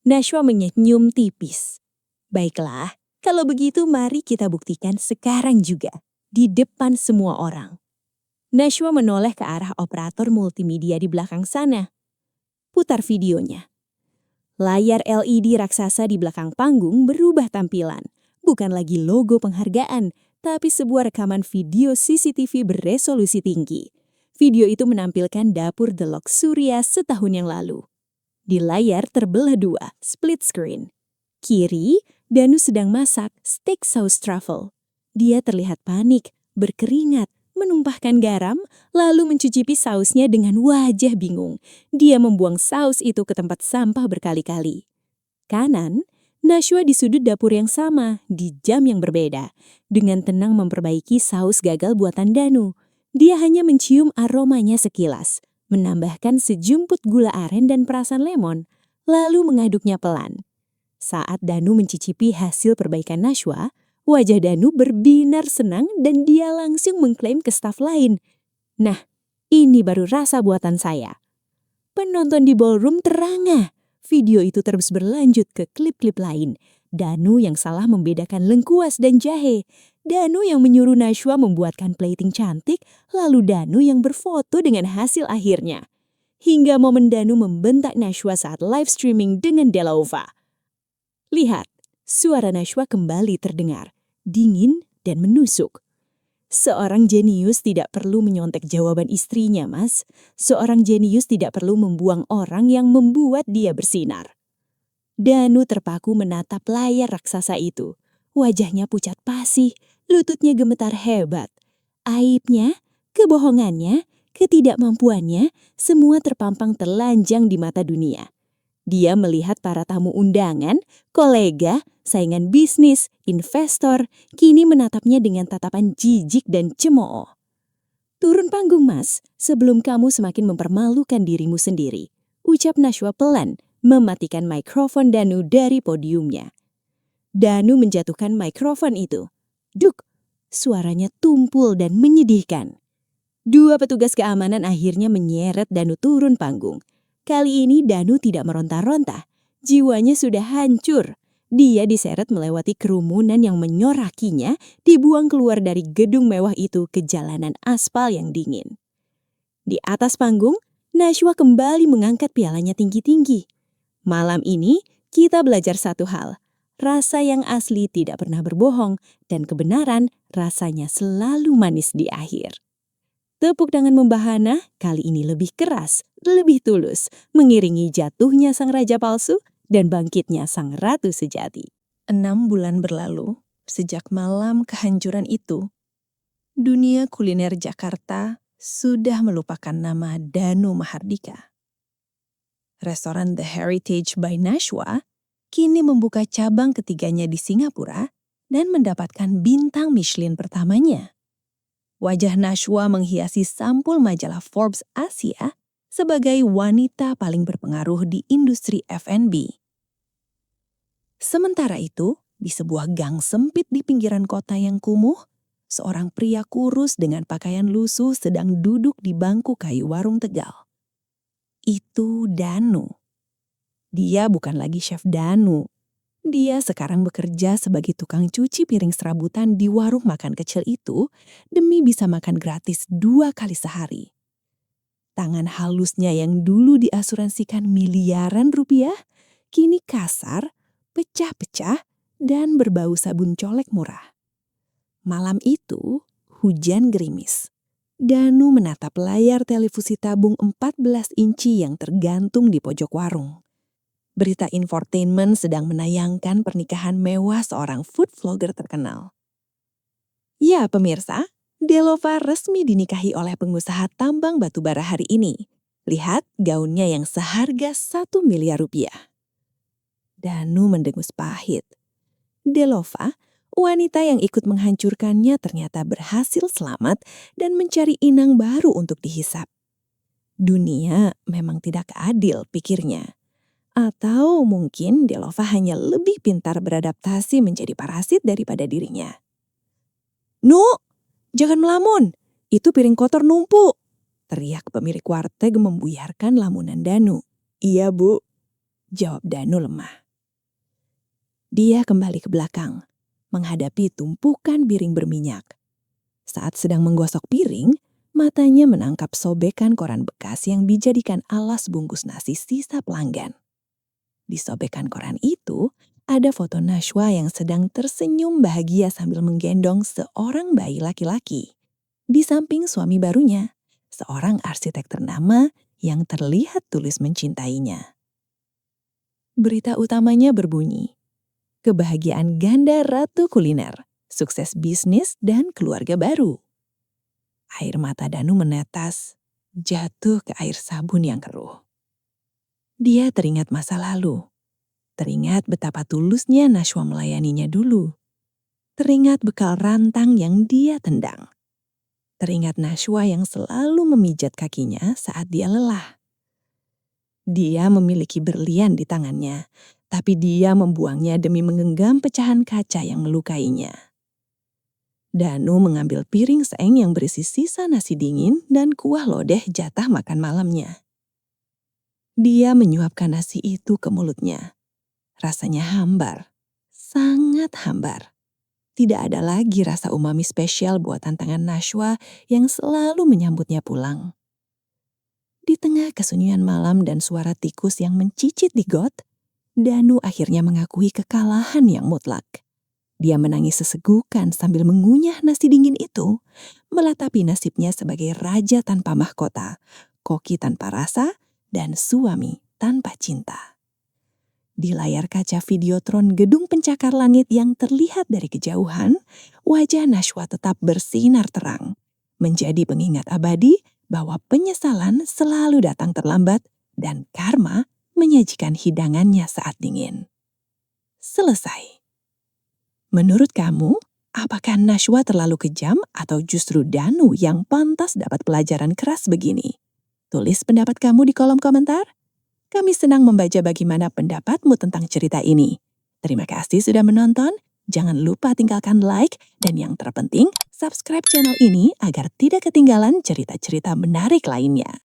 Nashwa menyenyum tipis. Baiklah, kalau begitu mari kita buktikan sekarang juga. Di depan semua orang. Nashwa menoleh ke arah operator multimedia di belakang sana. Putar videonya. Layar LED raksasa di belakang panggung berubah tampilan. Bukan lagi logo penghargaan, tapi sebuah rekaman video CCTV beresolusi tinggi. Video itu menampilkan dapur The Lok Surya setahun yang lalu. Di layar terbelah dua, split screen. Kiri, Danu sedang masak steak saus truffle. Dia terlihat panik, berkeringat, menumpahkan garam, lalu mencicipi sausnya dengan wajah bingung. Dia membuang saus itu ke tempat sampah berkali-kali. Kanan, Nashwa di sudut dapur yang sama, di jam yang berbeda, dengan tenang memperbaiki saus gagal buatan Danu. Dia hanya mencium aromanya sekilas, menambahkan sejumput gula aren dan perasan lemon, lalu mengaduknya pelan. Saat Danu mencicipi hasil perbaikan Nashwa, wajah Danu berbinar senang dan dia langsung mengklaim ke staf lain. Nah, ini baru rasa buatan saya. Penonton di ballroom terangah. Video itu terus berlanjut ke klip-klip lain. Danu yang salah membedakan lengkuas dan jahe. Danu yang menyuruh Nashwa membuatkan plating cantik, lalu Danu yang berfoto dengan hasil akhirnya. Hingga momen Danu membentak Nashwa saat live streaming dengan Delova. Lihat, suara Nashwa kembali terdengar, dingin dan menusuk. Seorang jenius tidak perlu menyontek jawaban istrinya, Mas. Seorang jenius tidak perlu membuang orang yang membuat dia bersinar. Danu terpaku menatap layar raksasa itu. Wajahnya pucat pasih, lututnya gemetar hebat. Aibnya, kebohongannya, ketidakmampuannya, semua terpampang telanjang di mata dunia. Dia melihat para tamu undangan, kolega, saingan bisnis, investor, kini menatapnya dengan tatapan jijik dan cemooh. Turun panggung, Mas, sebelum kamu semakin mempermalukan dirimu sendiri. Ucap Nashwa pelan, mematikan mikrofon Danu dari podiumnya. Danu menjatuhkan mikrofon itu. Duk, suaranya tumpul dan menyedihkan. Dua petugas keamanan akhirnya menyeret Danu turun panggung. Kali ini Danu tidak meronta-ronta. Jiwanya sudah hancur. Dia diseret melewati kerumunan yang menyorakinya, dibuang keluar dari gedung mewah itu ke jalanan aspal yang dingin. Di atas panggung, Nashwa kembali mengangkat pialanya tinggi-tinggi. Malam ini, kita belajar satu hal. Rasa yang asli tidak pernah berbohong, dan kebenaran rasanya selalu manis di akhir. Tepuk tangan membahana kali ini lebih keras, lebih tulus, mengiringi jatuhnya sang raja palsu dan bangkitnya sang ratu sejati. 6 bulan berlalu, sejak malam kehancuran itu, dunia kuliner Jakarta sudah melupakan nama Danu Mahardika. Restoran The Heritage by Nashwa kini membuka cabang ketiganya di Singapura dan mendapatkan bintang Michelin pertamanya. Wajah Nashwa menghiasi sampul majalah Forbes Asia sebagai wanita paling berpengaruh di industri F&B. Sementara itu, di sebuah gang sempit di pinggiran kota yang kumuh, seorang pria kurus dengan pakaian lusuh sedang duduk di bangku kayu warung Tegal. Itu Danu. Dia bukan lagi Chef Danu. Dia sekarang bekerja sebagai tukang cuci piring serabutan di warung makan kecil itu demi bisa makan gratis 2 kali sehari. Tangan halusnya yang dulu diasuransikan miliaran rupiah, kini kasar, pecah-pecah, dan berbau sabun colek murah. Malam itu, hujan gerimis. Danu menatap layar televisi tabung 14 inci yang tergantung di pojok warung. Berita infotainment sedang menayangkan pernikahan mewah seorang food vlogger terkenal. Ya pemirsa, Delova resmi dinikahi oleh pengusaha tambang batubara hari ini. Lihat gaunnya yang seharga 1 miliar rupiah. Danu mendengus pahit. Delova, wanita yang ikut menghancurkannya ternyata berhasil selamat dan mencari inang baru untuk dihisap. Dunia memang tidak adil, pikirnya. Atau mungkin Delova hanya lebih pintar beradaptasi menjadi parasit daripada dirinya. "Nu, jangan melamun, itu piring kotor numpuk," teriak pemilik warteg membuyarkan lamunan Danu. "Iya Bu," jawab Danu lemah. Dia kembali ke belakang, menghadapi tumpukan piring berminyak. Saat sedang menggosok piring, matanya menangkap sobekan koran bekas yang dijadikan alas bungkus nasi sisa pelanggan. Di sobekan koran itu, ada foto Nashwa yang sedang tersenyum bahagia sambil menggendong seorang bayi laki-laki. Di samping suami barunya, seorang arsitek ternama yang terlihat tulus mencintainya. Berita utamanya berbunyi, kebahagiaan ganda ratu kuliner, sukses bisnis dan keluarga baru. Air mata Danu menetas, jatuh ke air sabun yang keruh. Dia teringat masa lalu. Teringat betapa tulusnya Nashwa melayaninya dulu. Teringat bekal rantang yang dia tendang. Teringat Nashwa yang selalu memijat kakinya saat dia lelah. Dia memiliki berlian di tangannya, tapi dia membuangnya demi menggenggam pecahan kaca yang melukainya. Danu mengambil piring seeng yang berisi sisa nasi dingin dan kuah lodeh jatah makan malamnya. Dia menyuapkan nasi itu ke mulutnya. Rasanya hambar, sangat hambar. Tidak ada lagi rasa umami spesial buatan tangan Nashwa yang selalu menyambutnya pulang. Di tengah kesunyian malam dan suara tikus yang mencicit di got, Danu akhirnya mengakui kekalahan yang mutlak. Dia menangis sesegukan sambil mengunyah nasi dingin itu, melatapi nasibnya sebagai raja tanpa mahkota, koki tanpa rasa, dan suami tanpa cinta. Di layar kaca videotron gedung pencakar langit yang terlihat dari kejauhan, wajah Nashwa tetap bersinar terang, menjadi pengingat abadi bahwa penyesalan selalu datang terlambat dan karma menyajikan hidangannya saat dingin. Selesai. Menurut kamu, apakah Nashwa terlalu kejam atau justru Danu yang pantas dapat pelajaran keras begini? Tulis pendapat kamu di kolom komentar. Kami senang membaca bagaimana pendapatmu tentang cerita ini. Terima kasih sudah menonton. Jangan lupa tinggalkan like dan yang terpenting, subscribe channel ini agar tidak ketinggalan cerita-cerita menarik lainnya.